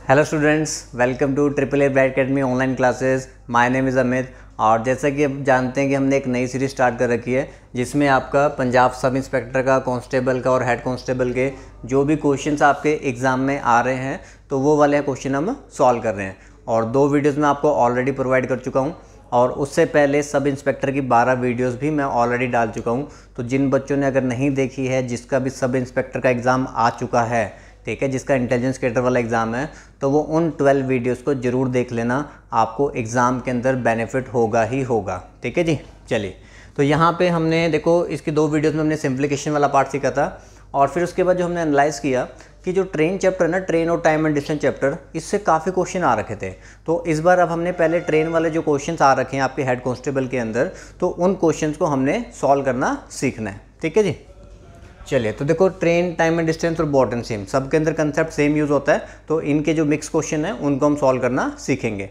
Hello students, welcome to triple A bright academy online classes. My name is Amit. और जैसा कि आप जानते हैं कि हमने एक नई सीरीज़ स्टार्ट कर रखी है जिसमें आपका पंजाब सब इंस्पेक्टर का, कांस्टेबल का और हेड कांस्टेबल के जो भी क्वेश्चंस आपके एग्ज़ाम में आ रहे हैं तो वो वाले क्वेश्चन हम सॉल्व कर रहे हैं। और 2 वीडियोज़ मैं आपको ऑलरेडी प्रोवाइड कर चुका हूँ और उससे पहले सब इंस्पेक्टर की 12 वीडियोज़ भी मैं ऑलरेडी डाल चुका हूँ। तो जिन बच्चों ने अगर नहीं देखी है, जिसका भी सब इंस्पेक्टर का एग्ज़ाम आ चुका है, ठीक है, जिसका इंटेलिजेंस कैडर वाला एग्ज़ाम है, तो वो उन 12 वीडियोस को ज़रूर देख लेना। आपको एग्ज़ाम के अंदर बेनिफिट होगा ही होगा। ठीक है जी। चलिए, तो यहाँ पे हमने देखो इसकी 2 वीडियोस में हमने सिंप्लीफिकेशन वाला पार्ट सीखा था और फिर उसके बाद जो हमने एनालाइज़ किया कि जो ट्रेन चैप्टर है ना, ट्रेन और टाइम एंड डिस्टेंस चैप्टर, इससे काफ़ी क्वेश्चन आ रखे थे। तो इस बार अब हमने पहले ट्रेन वाले जो क्वेश्चन आ रखे हैं आपके हेड कांस्टेबल के अंदर, तो उन क्वेश्चन को हमने सॉल्व करना सीखना है। ठीक है जी। चलिए, तो देखो ट्रेन, टाइम एंड डिस्टेंस और बोर्ड एंड सेम, सबके अंदर कंसेप्ट सेम यूज़ होता है। तो इनके जो मिक्स क्वेश्चन हैं उनको हम सॉल्व करना सीखेंगे।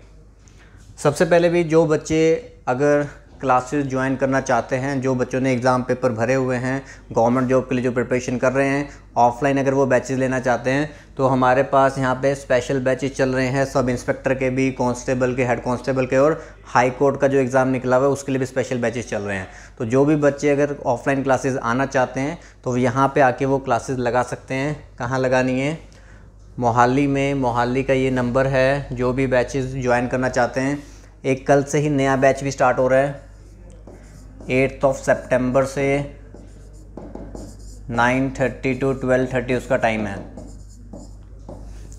सबसे पहले भी जो बच्चे अगर क्लासेस ज्वाइन करना चाहते हैं, जो बच्चों ने एग्ज़ाम पेपर भरे हुए हैं, गवर्नमेंट जॉब के लिए जो प्रिपरेशन कर रहे हैं, ऑफलाइन अगर वो बैचेस लेना चाहते हैं, तो हमारे पास यहाँ पे स्पेशल बैचेस चल रहे हैं। सब इंस्पेक्टर के भी, कांस्टेबल के, हेड कांस्टेबल के और हाई कोर्ट का जो एग्ज़ाम निकला हुआ है उसके लिए भी स्पेशल बैचेस चल रहे हैं। तो जो भी बच्चे अगर ऑफलाइन क्लासेस आना चाहते हैं तो यहाँ पर आके वो क्लासेस लगा सकते हैं। कहाँ लगानी है? मोहाली में। मोहाली का ये नंबर है। जो भी बैचेस ज्वाइन करना चाहते हैं, एक कल से ही नया बैच भी स्टार्ट हो रहा है। 8 सितंबर से 9:30 to 12:30 उसका टाइम है।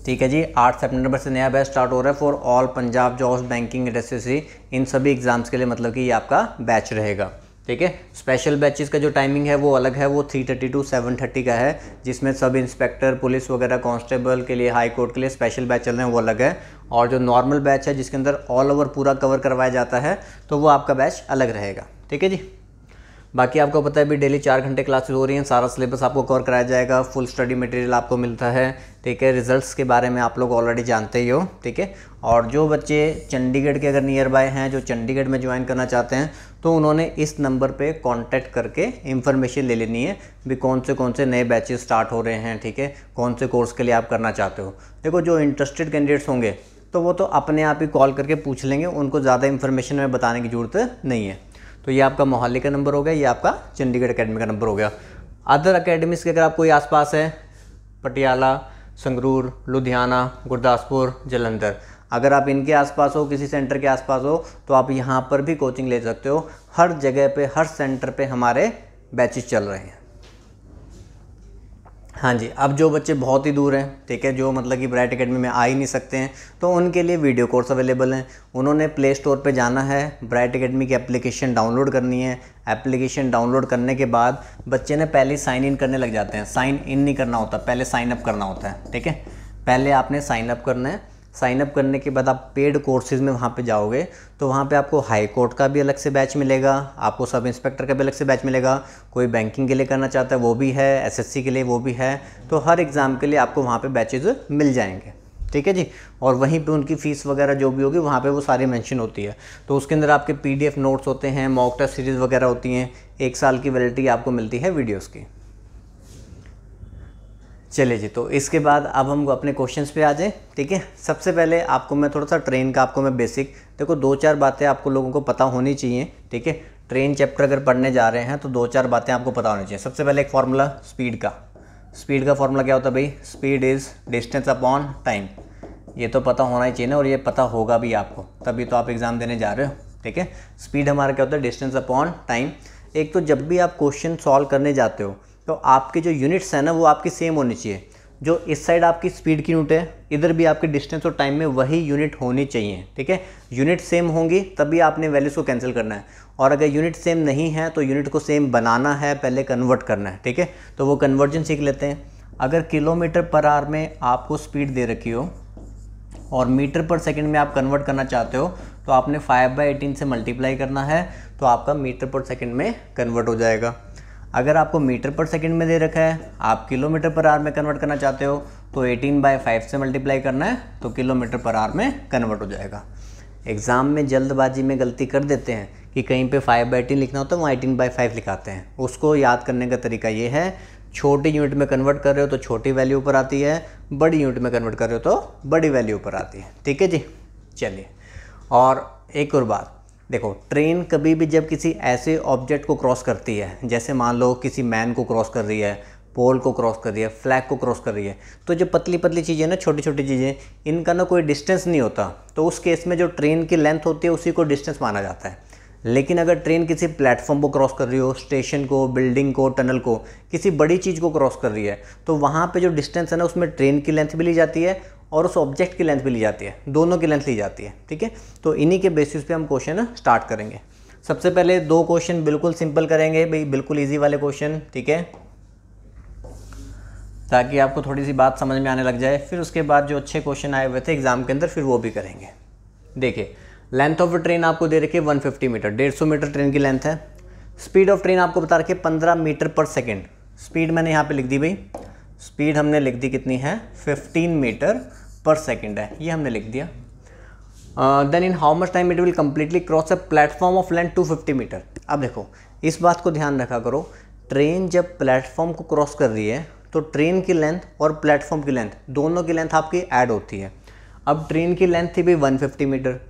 ठीक है जी। 8 सितंबर से नया बैच स्टार्ट हो रहा है for all Punjab jobs, banking and SSC, इन सभी एग्ज़ाम्स के लिए, मतलब कि ये आपका बैच रहेगा। ठीक है। स्पेशल बैचेस का जो टाइमिंग है वो अलग है, वो 3:30 to 7:30 का है, जिसमें सब इंस्पेक्टर, पुलिस वगैरह, कांस्टेबल के लिए, हाई कोर्ट के लिए स्पेशल बैच चल रहे हैं, वो अलग है। और जो नॉर्मल बैच है जिसके अंदर ऑल ओवर पूरा कवर करवाया जाता है, तो वो आपका बैच अलग रहेगा। ठीक है जी। बाकी आपको पता है भी डेली 4 घंटे क्लासेस हो रही हैं, सारा सिलेबस आपको कवर कराया जाएगा, फुल स्टडी मटेरियल आपको मिलता है। ठीक है। रिजल्ट्स के बारे में आप लोग ऑलरेडी जानते ही हो। ठीक है। और जो बच्चे चंडीगढ़ के अगर नियर बाय हैं, जो चंडीगढ़ में ज्वाइन करना चाहते हैं, तो उन्होंने इस नंबर पे कांटेक्ट करके इन्फॉर्मेशन ले लेनी है भी कौन से नए बैचेस स्टार्ट हो रहे हैं। ठीक है। कौन से कोर्स के लिए आप करना चाहते हो। देखो, जो इंटरेस्टेड कैंडिडेट्स होंगे तो वो तो अपने आप ही कॉल करके पूछ लेंगे, उनको ज़्यादा इन्फॉर्मेशन में बताने की ज़रूरत नहीं है। तो ये आपका मोहाली का नंबर हो गया, ये आपका चंडीगढ़ एकेडमी का नंबर हो गया। अदर अकेडमीज़ के अगर आप कोई आसपास है, पटियाला, संगरूर, लुधियाना, गुरदासपुर, जलंधर, अगर आप इनके आसपास हो, किसी सेंटर के आसपास हो, तो आप यहाँ पर भी कोचिंग ले सकते हो। हर जगह पे, हर सेंटर पे हमारे बैचेस चल रहे हैं। हाँ जी। अब जो बच्चे बहुत ही दूर हैं, ठीक है, जो मतलब कि ब्राइट अकेडमी में आ ही नहीं सकते हैं, तो उनके लिए वीडियो कोर्स अवेलेबल हैं। उन्होंने प्ले स्टोर पे जाना है, ब्राइट अकेडमी की एप्लीकेशन डाउनलोड करनी है। एप्लीकेशन डाउनलोड करने के बाद बच्चे ने पहले साइन इन करने लग जाते हैं। साइन इन नहीं करना होता, पहले साइन अप करना होता है। ठीक है। पहले आपने साइन अप करना है। साइन अप करने के बाद आप पेड कोर्सेज़ में वहाँ पे जाओगे, तो वहाँ पे आपको हाई कोर्ट का भी अलग से बैच मिलेगा, आपको सब इंस्पेक्टर का भी अलग से बैच मिलेगा। कोई बैंकिंग के लिए करना चाहता है वो भी है, एसएससी के लिए वो भी है। तो हर एग्ज़ाम के लिए आपको वहाँ पे बैचेज़ मिल जाएंगे। ठीक है जी। और वहीं पे उनकी फ़ीस वगैरह जो भी होगी वहाँ पे वो सारी मेंशन होती है। तो उसके अंदर आपके PDF नोट्स होते हैं, मॉक टेस्ट सीरीज़ वगैरह होती हैं। 1 साल की वैलिडिटी आपको मिलती है वीडियोज़ की। चलिए जी, तो इसके बाद अब हम अपने क्वेश्चंस पे आ जाएं। ठीक है। सबसे पहले आपको मैं थोड़ा सा ट्रेन का आपको मैं बेसिक, देखो 2-4 बातें आपको लोगों को पता होनी चाहिए। ठीक है। ट्रेन चैप्टर अगर पढ़ने जा रहे हैं तो 2-4 बातें आपको पता होनी चाहिए। सबसे पहले एक फार्मूला स्पीड का। स्पीड का फार्मूला क्या होता है भाई? Speed is distance upon time. ये तो पता होना ही चाहिए ना, और ये पता होगा भी आपको, तभी तो आप एग्ज़ाम देने जा रहे हो। ठीक है। स्पीड हमारा क्या होता है? Distance upon time. एक तो जब भी आप क्वेश्चन सॉल्व करने जाते हो तो आपके जो यूनिट्स हैं ना वो आपकी सेम होनी चाहिए। जो इस साइड आपकी स्पीड की यूनिट है, इधर भी आपके डिस्टेंस और टाइम में वही यूनिट होनी चाहिए। ठीक है। यूनिट सेम होंगी तभी आपने वैल्यूज़ को कैंसिल करना है, और अगर यूनिट सेम नहीं है तो यूनिट को सेम बनाना है, पहले कन्वर्ट करना है। ठीक है। तो वो कन्वर्जन सीख लेते हैं। अगर किलोमीटर पर आवर में आपको स्पीड दे रखी हो और मीटर पर सेकेंड में आप कन्वर्ट करना चाहते हो, तो आपने 5/18 से मल्टीप्लाई करना है, तो आपका मीटर पर सेकेंड में कन्वर्ट हो जाएगा। अगर आपको मीटर पर सेकंड में दे रखा है, आप किलोमीटर पर आवर में कन्वर्ट करना चाहते हो, तो 18/5 से मल्टीप्लाई करना है, तो किलोमीटर पर आवर में कन्वर्ट हो जाएगा। एग्ज़ाम में जल्दबाजी में गलती कर देते हैं कि कहीं पे 5/18 लिखना होता है, वहाँ 18/5 लिखाते हैं। उसको याद करने का तरीका ये है, छोटी यूनिट में कन्वर्ट कर रहे हो तो छोटी वैल्यू ऊपर आती है, बड़ी यूनिट में कन्वर्ट कर रहे हो तो बड़ी वैल्यू ऊपर आती है। ठीक है जी, चलिए। और एक और बात देखो, ट्रेन कभी भी जब किसी ऐसे ऑब्जेक्ट को क्रॉस करती है, जैसे मान लो किसी मैन को क्रॉस कर रही है, पोल को क्रॉस कर रही है, फ्लैग को क्रॉस कर रही है, तो जो पतली पतली चीज़ें ना, छोटी छोटी चीज़ें, इनका ना कोई डिस्टेंस नहीं होता, तो उस केस में जो ट्रेन की लेंथ होती है उसी को डिस्टेंस माना जाता है। लेकिन अगर ट्रेन किसी प्लेटफॉर्म को क्रॉस कर रही हो, स्टेशन को, बिल्डिंग को, टनल को, किसी बड़ी चीज़ को क्रॉस कर रही है, तो वहाँ पे जो डिस्टेंस है ना, उसमें ट्रेन की लेंथ भी ली जाती है और उस ऑब्जेक्ट की लेंथ भी ली जाती है, दोनों की लेंथ ली जाती है। ठीक है, तो इन्हीं के बेसिस पे हम क्वेश्चन स्टार्ट करेंगे। सबसे पहले 2 क्वेश्चन बिल्कुल सिंपल करेंगे भाई, बिल्कुल ईजी वाले क्वेश्चन। ठीक है, ताकि आपको थोड़ी सी बात समझ में आने लग जाए। फिर उसके बाद जो अच्छे क्वेश्चन आए हुए थे एग्जाम के अंदर, फिर वो भी करेंगे। देखिए, लेंथ ऑफ ट्रेन आपको दे रखी है 150 मीटर, 150 मीटर ट्रेन की लेंथ है। स्पीड ऑफ ट्रेन आपको बता रखी है 15 मीटर पर सेकेंड। स्पीड मैंने यहाँ पे लिख दी भाई, स्पीड हमने लिख दी कितनी है, 15 मीटर पर सेकेंड है, ये हमने लिख दिया। Then in how much time it will completely cross a platform of length 250 metre. अब देखो, इस बात को ध्यान रखा करो, ट्रेन जब प्लेटफॉर्म को क्रॉस कर रही है तो ट्रेन की लेंथ और प्लेटफॉर्म की लेंथ, दोनों की लेंथ आपकी ऐड होती है। अब ट्रेन की लेंथ थी भाई 150 मीटर,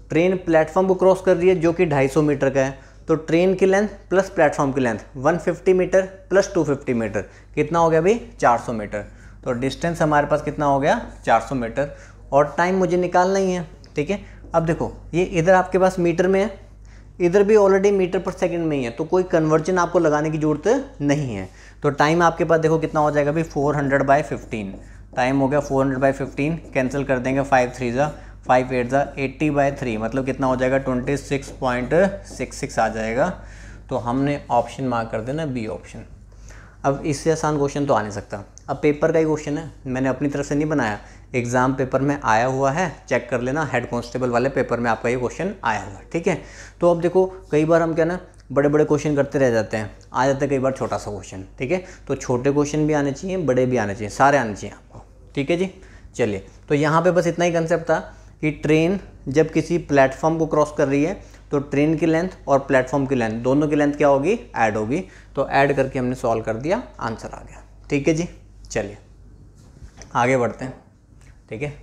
ट्रेन प्लेटफॉर्म को क्रॉस कर रही है जो कि 250 मीटर का है, तो ट्रेन की लेंथ प्लस प्लेटफॉर्म की लेंथ 150 मीटर प्लस 250 मीटर कितना हो गया भाई, 400 मीटर। तो डिस्टेंस हमारे पास कितना हो गया, 400 मीटर। और टाइम मुझे निकालना ही है। ठीक है, अब देखो, ये इधर आपके पास मीटर में है, इधर भी ऑलरेडी मीटर पर सेकंड में ही है, तो कोई कन्वर्जन आपको लगाने की ज़रूरत नहीं है। तो टाइम आपके पास देखो कितना हो जाएगा भाई, 400/15। टाइम हो गया 400/15, कैंसिल कर देंगे, 5 3 ज़ा 5 8 ज़ा 80/3, मतलब कितना हो जाएगा 26.66 आ जाएगा। तो हमने ऑप्शन मार्क कर देना बी ऑप्शन। अब इससे आसान क्वेश्चन तो आ नहीं सकता। अब पेपर का ही क्वेश्चन है, मैंने अपनी तरफ से नहीं बनाया, एग्ज़ाम पेपर में आया हुआ है, चेक कर लेना, हेड कांस्टेबल वाले पेपर में आपका ये क्वेश्चन आया हुआ है। ठीक है, तो अब देखो, कई बार हम क्या ना बड़े बड़े क्वेश्चन करते रह जाते हैं, आ जाते हैं कई बार छोटा सा क्वेश्चन। ठीक है, तो छोटे क्वेश्चन भी आने चाहिए, बड़े भी आने चाहिए, सारे आने चाहिए आपको। ठीक है जी, चलिए। तो यहाँ पे बस इतना ही कंसेप्ट था कि ट्रेन जब किसी प्लेटफॉर्म को क्रॉस कर रही है तो ट्रेन की लेंथ और प्लेटफॉर्म की लेंथ, दोनों की लेंथ क्या होगी, ऐड होगी। तो ऐड करके हमने सॉल्व कर दिया, आंसर आ गया। ठीक है जी, चलिए आगे बढ़ते हैं। ठीक है,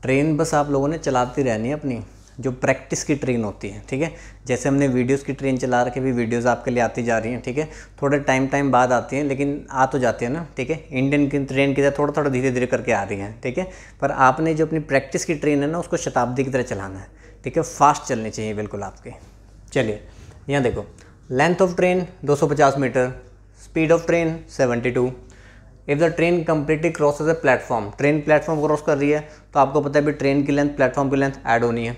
ट्रेन बस आप लोगों ने चलाती रहनी है अपनी, जो प्रैक्टिस की ट्रेन होती है। ठीक है, जैसे हमने वीडियोस की ट्रेन चला रखे, भी वीडियोस आपके लिए आती जा रही हैं। ठीक है, थोड़े टाइम बाद आती हैं, लेकिन आ तो जाती है ना। ठीक है, इंडियन की ट्रेन की तरह थोड़ा धीरे धीरे करके आ रही हैं। ठीक है, पर आपने जो अपनी प्रैक्टिस की ट्रेन है ना, उसको शताब्दी की तरह चलाना है। ठीक है, फास्ट चलनी चाहिए बिल्कुल आपके। चलिए, यहाँ देखो, length of train 250 metre, speed of train 72। If the train completely crosses a platform, train platform cross कर रही है, तो आपको पता है भी ट्रेन की लेंथ प्लेटफॉर्म की लेंथ ऐड होनी है।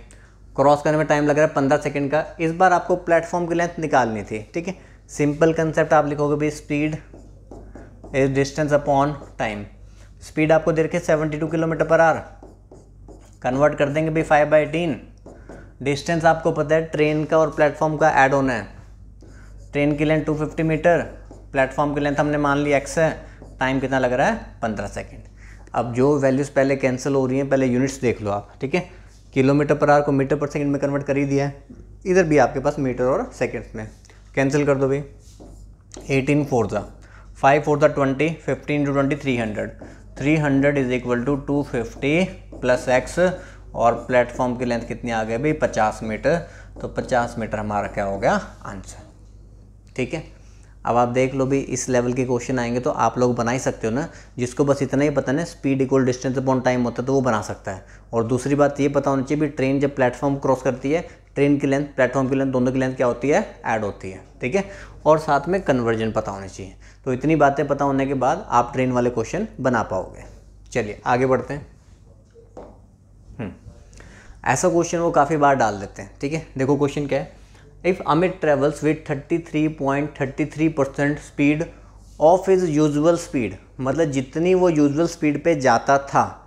क्रॉस करने में टाइम लग रहा है 15 सेकंड का। इस बार आपको प्लेटफॉर्म की लेंथ निकालनी थी। ठीक है, सिंपल कंसेप्ट आप लिखोगे भी, speed is distance upon time. Speed आपको दे रखे 72 km/h, कन्वर्ट कर देंगे भाई 5/18। डिस्टेंस आपको पता है ट्रेन का और प्लेटफॉर्म का ऐड होना है। ट्रेन की लेंथ 250 मीटर, प्लेटफॉर्म की लेंथ हमने मान ली x है, टाइम कितना लग रहा है, 15 सेकंड। अब जो वैल्यूज़ पहले कैंसिल हो रही हैं, पहले यूनिट्स देख लो आप। ठीक है, km/h को मीटर पर सेकंड में कन्वर्ट कर ही दिया है, इधर भी आपके पास मीटर और सेकंड्स में, कैंसिल कर दो भाई। 18 4 ज़ा 5 4 ज़ा 20, 15 × 20 300, 300 is equal to 250 plus x, और प्लेटफॉर्म की लेंथ कितनी आ गई भाई, 50 मीटर। तो 50 मीटर हमारा क्या हो गया, आंसर। ठीक है, अब आप देख लो भी, इस लेवल के क्वेश्चन आएंगे तो आप लोग बना ही सकते हो ना। जिसको बस इतना ही पता ना, speed equal distance upon time होता है, तो वो बना सकता है। और दूसरी बात ये पता होनी चाहिए भी, ट्रेन जब प्लेटफॉर्म क्रॉस करती है, ट्रेन की लेंथ प्लेटफॉर्म की लेंथ दोनों की लेंथ क्या होती है, ऐड होती है। ठीक है, और साथ में कन्वर्जन पता होनी चाहिए। तो इतनी बातें पता होने के बाद आप ट्रेन वाले क्वेश्चन बना पाओगे। चलिए आगे बढ़ते हैं। ऐसा क्वेश्चन वो काफ़ी बार डाल देते हैं। ठीक है, देखो क्वेश्चन क्या है, if Amit travels with 33.33% speed of his usual speed, मतलब जितनी वो यूजुअल स्पीड पे जाता था।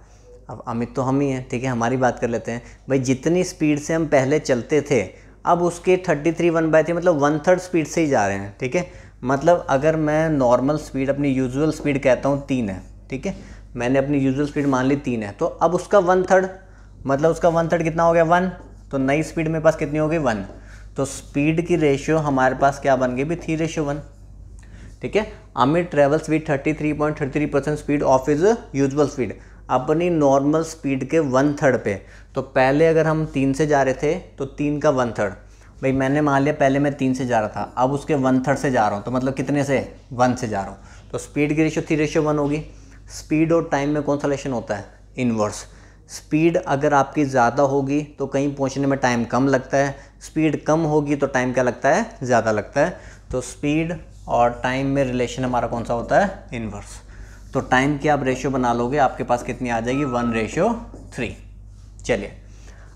अब अमित तो हम ही हैं। ठीक है, हमारी बात कर लेते हैं भाई, जितनी स्पीड से हम पहले चलते थे, अब उसके 33 1/3 मतलब 1/3 स्पीड से ही जा रहे हैं। ठीक है, मतलब अगर मैं नॉर्मल स्पीड, अपनी यूजुअल स्पीड कहता हूँ 3 है। ठीक है, मैंने अपनी यूजुअल स्पीड मान ली 3 है, तो अब उसका 1/3, मतलब उसका 1/3 कितना हो गया, 1। तो नई स्पीड मेरे पास कितनी हो गई, 1। तो स्पीड की रेशियो हमारे पास क्या बन गई भी, 3:1। ठीक है। Amit travels with 33.33% speed of is usual speed, अपनी नॉर्मल स्पीड के 1/3 पे। तो पहले अगर हम 3 से जा रहे थे तो 3 का 1/3, भाई मैंने मान लिया पहले मैं 3 से जा रहा था, अब उसके 1/3 से जा रहा हूँ, तो मतलब कितने से 1 से जा रहा हूँ, तो स्पीड की रेशियो 3:1 होगी। स्पीड और टाइम में कौन सा रिलेशन होता है, इन्वर्स। स्पीड अगर आपकी ज़्यादा होगी तो कहीं पहुँचने में टाइम कम लगता है, स्पीड कम होगी तो टाइम क्या लगता है, ज़्यादा लगता है। तो स्पीड और टाइम में रिलेशन हमारा कौन सा होता है, इन्वर्स। तो टाइम की आप रेशियो बना लोगे, आपके पास कितनी आ जाएगी, 1:3। चलिए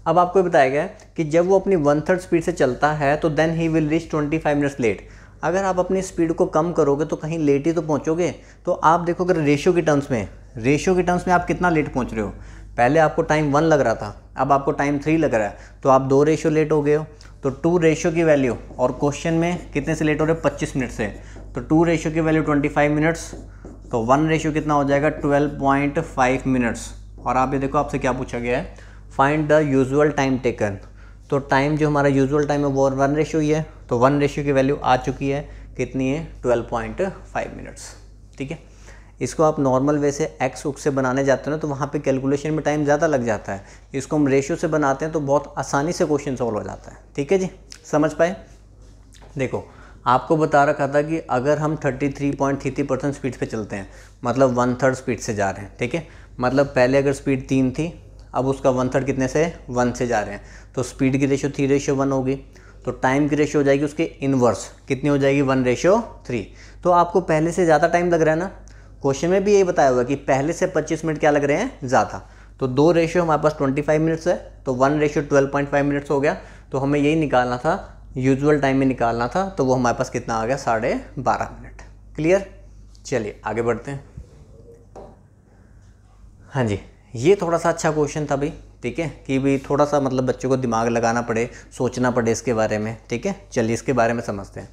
अब आपको बताया गया कि जब वो अपनी 1/3 स्पीड से चलता है तो then he will reach 25 minutes late. अगर आप अपनी स्पीड को कम करोगे तो कहीं लेट ही तो पहुंचोगे। तो आप देखो अगर रेशियो के टर्म्स में आप कितना लेट पहुंच रहे हो। पहले आपको टाइम 1 लग रहा था, अब आपको टाइम 3 लग रहा है, तो आप 2 रेशियो लेट हो गए हो। तो 2 रेशियो की वैल्यू, और क्वेश्चन में कितने से लेट हो रहे हो, 25 मिनट से, तो 2 रेशियो की वैल्यू 25 मिनट्स, तो 1 रेशियो कितना हो जाएगा, 12.5 मिनट्स। और आप ये देखो आपसे क्या पूछा गया है, find the usual time taken. तो टाइम जो हमारा यूजुअल टाइम है वो 1 रेशियो ही है, तो 1 रेशियो की वैल्यू आ चुकी है, कितनी है, 12.5 मिनट्स। ठीक है। इसको आप नॉर्मल वे से एक्स उक से बनाने जाते हो ना तो वहाँ पे कैलकुलेशन में टाइम ज़्यादा लग जाता है। इसको हम रेशियो से बनाते हैं तो बहुत आसानी से क्वेश्चन सॉल्व हो जाता है। ठीक है जी, समझ पाए। देखो आपको बता रखा था कि अगर हम 33.33% स्पीड पे चलते हैं, मतलब 1/3 स्पीड से जा रहे हैं। ठीक है, मतलब पहले अगर स्पीड 3 थी, अब उसका 1/3 कितने से, 1 से जा रहे हैं, तो स्पीड की रेशियो 3:1 होगी। तो टाइम की रेशियो हो जाएगी उसके इन्वर्स, कितनी हो जाएगी, 1:3। तो आपको पहले से ज़्यादा टाइम लग रहा है ना, क्वेश्चन में भी यही बताया हुआ कि पहले से 25 मिनट क्या लग रहे हैं, ज़्यादा। तो 2 रेशियो हमारे पास 25 मिनट्स है, तो 1 रेशियो 12.5 मिनट्स हो गया। तो हमें यही निकालना था, यूजुअल टाइम में निकालना था, तो वो हमारे पास कितना आ गया, 12.5 मिनट। क्लियर। चलिए आगे बढ़ते हैं। हाँ जी, ये थोड़ा सा अच्छा क्वेश्चन था भाई। ठीक है, कि भाई थोड़ा सा मतलब बच्चों को दिमाग लगाना पड़े, सोचना पड़े इसके बारे में। ठीक है, चलिए इसके बारे में समझते हैं।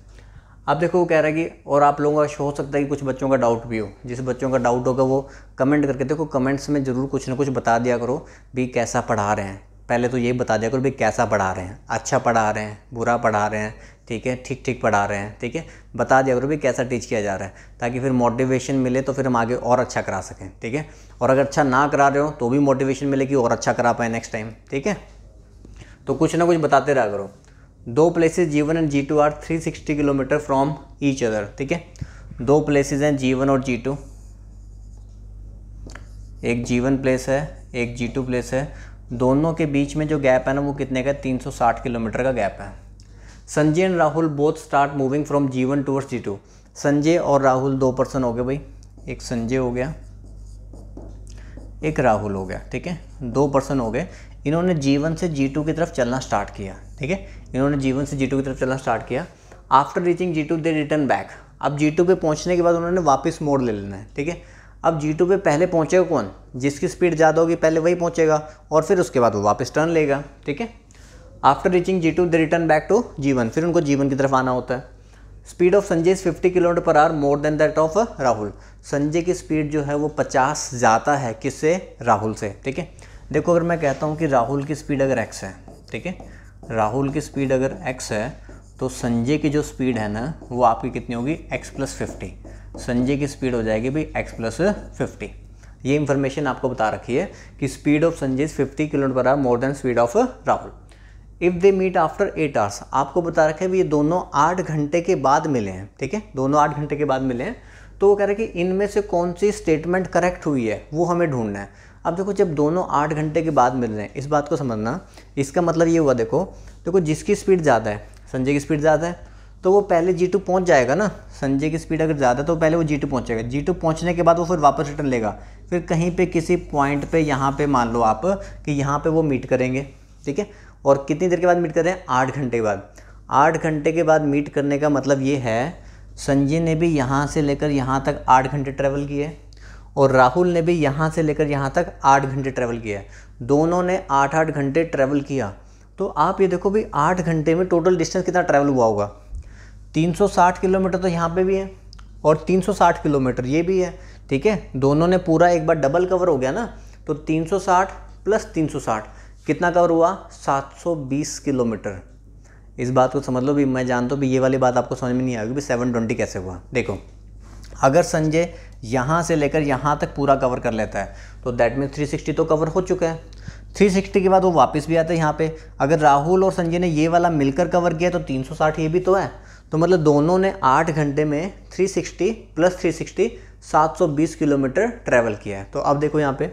अब देखो वो कह रहा है कि, और आप लोगों का हो सकता है कि कुछ बच्चों का डाउट भी हो, जिस बच्चों का डाउट होगा वो कमेंट करके, देखो कमेंट्स में ज़रूर कुछ ना कुछ बता दिया करो भी कैसा पढ़ा रहे हैं। पहले तो यही बता दिया करो भी कैसा पढ़ा रहे हैं, अच्छा पढ़ा रहे हैं, बुरा पढ़ा रहे हैं, ठीक है, ठीक ठीक पढ़ा रहे हैं। ठीक है, बता दिया करो भी कैसा टीच किया जा रहा है, ताकि फिर मोटिवेशन मिले, तो फिर हम आगे और अच्छा करा सकें। ठीक है, और अगर अच्छा ना करा रहे हो तो भी मोटिवेशन मिले कि और अच्छा करा पाए नेक्स्ट टाइम। ठीक है, तो कुछ ना कुछ बताते रहा करो। 2 places G1 and G2 are 360 kilometre from each other. ठीक है, 2 प्लेसेस हैं G1 और G2, एक G1 प्लेस है, एक G2 प्लेस है। दोनों के बीच में जो गैप है ना वो कितने का, 360 किलोमीटर का गैप है। Sanjay and Rahul both start moving from G1 towards G2। Sanjay और राहुल 2 पर्सन हो गए भाई, एक संजय हो गया, एक राहुल हो गया। ठीक है, 2 पर्सन हो गए। इन्होंने G1 से G2 की तरफ चलना स्टार्ट किया। ठीक है, इन्होंने G1 से G2 की तरफ चलना स्टार्ट किया। After reaching G2 they return back. अब G2 पे पहुंचने के बाद उन्होंने वापस मोड़ ले लेना है। ठीक है, अब G2 पे पहले पहुंचेगा कौन, जिसकी स्पीड ज़्यादा होगी पहले वही पहुंचेगा, और फिर उसके बाद वो वापस टर्न लेगा। ठीक है, after reaching G2 they return back to G1, फिर उनको G1 की तरफ आना होता है। Speed of Sanjay is 50 kilometre per hour more than that of Rahul. Sanjay की स्पीड जो है वो 50 ज़्यादा है किससे, राहुल से। ठीक है, देखो अगर मैं कहता हूँ कि राहुल की स्पीड अगर x है, ठीक है, राहुल की स्पीड अगर x है, तो संजय की जो स्पीड है ना वो आपकी कितनी होगी, x+50। संजय की स्पीड हो जाएगी भाई x+50। ये इंफॉर्मेशन आपको बता रखी है कि speed of Sanjay is 50 kilometre per hour more than speed of Rahul. If they meet after 8 hours, आपको बता रखा है भी ये दोनों 8 घंटे के बाद मिले हैं। ठीक है, दोनों 8 घंटे के बाद मिले हैं। तो वो कह रहे हैं कि इनमें से कौन सी स्टेटमेंट करेक्ट हुई है वो हमें ढूंढना है। अब देखो जब दोनों 8 घंटे के बाद मिल रहे हैं, इस बात को समझना, इसका मतलब ये हुआ, देखो जिसकी स्पीड ज़्यादा है, संजय की स्पीड ज़्यादा है, तो वो पहले G2 पहुंच जाएगा ना। संजय की स्पीड अगर ज़्यादा है तो पहले वो G2 पहुंचेगा। G2 पहुंचने के बाद वो फिर वापस रिटर्न लेगा, फिर कहीं पे किसी पॉइंट पे, यहाँ पे मान लो आप कि यहाँ पे वो मीट करेंगे। ठीक है, और कितनी देर के बाद मीट कर रहे हैं, 8 घंटे के बाद। 8 घंटे के बाद मीट करने का मतलब ये है, संजय ने भी यहाँ से लेकर यहाँ तक 8 घंटे ट्रैवल किए, और राहुल ने भी यहाँ से लेकर यहाँ तक 8 घंटे ट्रैवल किया है। दोनों ने 8-8 घंटे ट्रैवल किया। तो आप ये देखो भाई 8 घंटे में टोटल डिस्टेंस कितना ट्रैवल हुआ होगा, 360 किलोमीटर तो यहाँ पे भी है, और 360 किलोमीटर ये भी है। ठीक है, दोनों ने पूरा एक बार डबल कवर हो गया ना, तो 360 + 360 कितना कवर हुआ, 720 किलोमीटर। इस बात को समझ लो भी, मैं जानता हूँ भी ये वाली बात आपको समझ में नहीं आएगी भी 720 कैसे हुआ। देखो अगर संजय यहाँ से लेकर यहाँ तक पूरा कवर कर लेता है तो दैट मीन्स 360 तो कवर हो चुका है। 360 के बाद वो वापस भी आता है यहाँ पे। अगर राहुल और संजय ने ये वाला मिलकर कवर किया तो 360 ये भी तो है, तो मतलब दोनों ने 8 घंटे में 360 प्लस 360 720 किलोमीटर ट्रैवल किया है। तो अब देखो यहाँ पे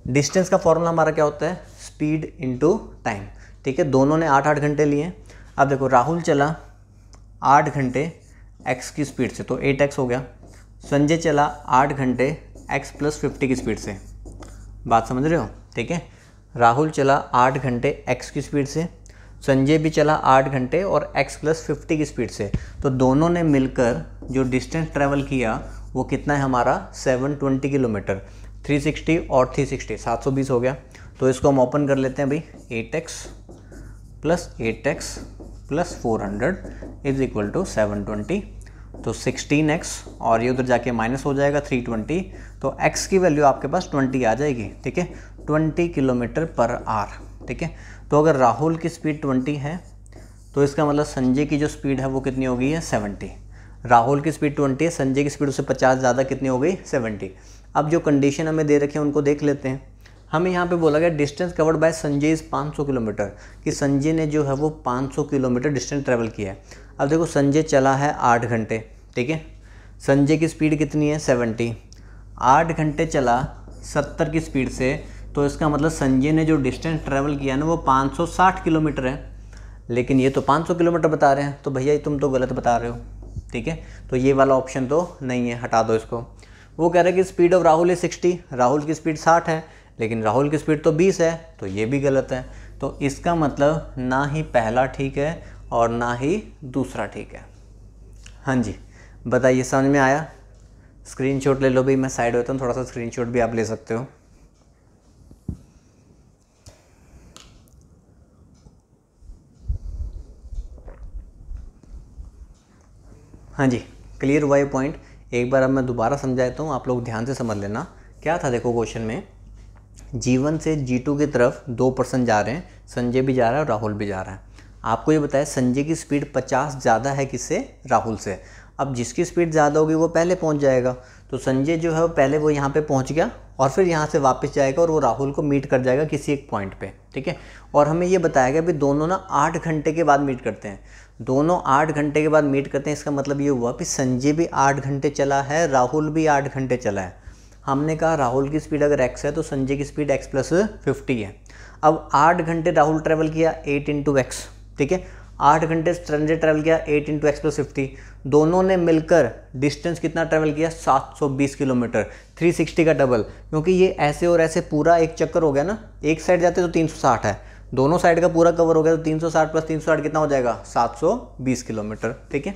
डिस्टेंस का फॉर्मूला हमारा क्या होता है, स्पीड इनटू टाइम। ठीक है, दोनों ने 8-8 घंटे लिए। अब देखो राहुल चला 8 घंटे x की स्पीड से तो 8x हो गया, संजय चला 8 घंटे x प्लस 50 की स्पीड से। बात समझ रहे हो? ठीक है, राहुल चला 8 घंटे x की स्पीड से, संजय भी चला 8 घंटे और x प्लस 50 की स्पीड से। तो दोनों ने मिलकर जो डिस्टेंस ट्रैवल किया वो कितना है हमारा 720 किलोमीटर। 360 और 360 720 हो गया। तो इसको हम ओपन कर लेते हैं भाई, 8x plus 8x plus 400 is equal to 720। तो 16x और ये उधर जाके माइनस हो जाएगा 320। तो x की वैल्यू आपके पास 20 आ जाएगी। ठीक है, 20 किलोमीटर पर आवर। ठीक है, तो अगर राहुल की स्पीड 20 है तो इसका मतलब संजय की जो स्पीड है वो कितनी हो गई है 70। राहुल की स्पीड 20 है, संजय की स्पीड उससे 50 ज़्यादा कितनी हो गई 70। अब जो कंडीशन हमें दे रखे हैं उनको देख लेते हैं। हमें यहाँ पे बोला गया distance covered by Sanjay is 500 kilometre, कि संजय ने जो है वो 500 किलोमीटर डिस्टेंस ट्रैवल किया है। अब देखो संजय चला है 8 घंटे। ठीक है, संजय की स्पीड कितनी है 70, 8 घंटे चला 70 की स्पीड से, तो इसका मतलब संजय ने जो डिस्टेंस ट्रैवल किया ना वो 560 किलोमीटर है। लेकिन ये तो 500 किलोमीटर बता रहे हैं, तो भैया तुम तो गलत बता रहे हो। ठीक है, तो ये वाला ऑप्शन तो नहीं है, हटा दो इसको। वो कह रहे हैं कि स्पीड ऑफ राहुल है 60, राहुल की स्पीड 60 है, लेकिन राहुल की स्पीड तो 20 है, तो ये भी गलत है। तो इसका मतलब ना ही पहला ठीक है और ना ही दूसरा ठीक है। हाँ जी, बताइए समझ में आया? स्क्रीनशॉट ले लो भाई, मैं साइड होता हूँ, थोड़ा सा स्क्रीनशॉट भी आप ले सकते हो। हाँ जी, क्लियर हुआ ये पॉइंट? एक बार अब मैं दोबारा समझाता हूँ, आप लोग ध्यान से समझ लेना। क्या था देखो क्वेश्चन में, G1 से G2 की तरफ 2 पर्सन जा रहे हैं, संजय भी जा रहा है और राहुल भी जा रहा है। आपको ये बताया संजय की स्पीड 50 ज़्यादा है किससे, राहुल से। अब जिसकी स्पीड ज़्यादा होगी वो पहले पहुंच जाएगा। तो संजय जो है वो पहले वो यहाँ पे पहुंच गया और फिर यहाँ से वापस जाएगा और वो राहुल को मीट कर जाएगा किसी एक पॉइंट पे। ठीक है, और हमें ये बताया गया भी दोनों ना 8 घंटे के बाद मीट करते हैं। दोनों 8 घंटे के बाद मीट करते हैं, इसका मतलब ये हुआ कि संजय भी 8 घंटे चला है, राहुल भी 8 घंटे चला है। हमने कहा राहुल की स्पीड अगर x है तो संजय की स्पीड x प्लस 50 है। अब 8 घंटे राहुल ट्रैवल किया 8 इंटू एक्स। ठीक है, 8 घंटे संजय ट्रैवल किया 8 इंटू एक्स प्लस 50। दोनों ने मिलकर डिस्टेंस कितना ट्रैवल किया 720 किलोमीटर, 360 का डबल। क्योंकि ये ऐसे और ऐसे पूरा एक चक्कर हो गया ना, एक साइड जाते तो 360 है, दोनों साइड का पूरा कवर हो गया तो 360 प्लस 360 कितना हो जाएगा 720 किलोमीटर। ठीक है,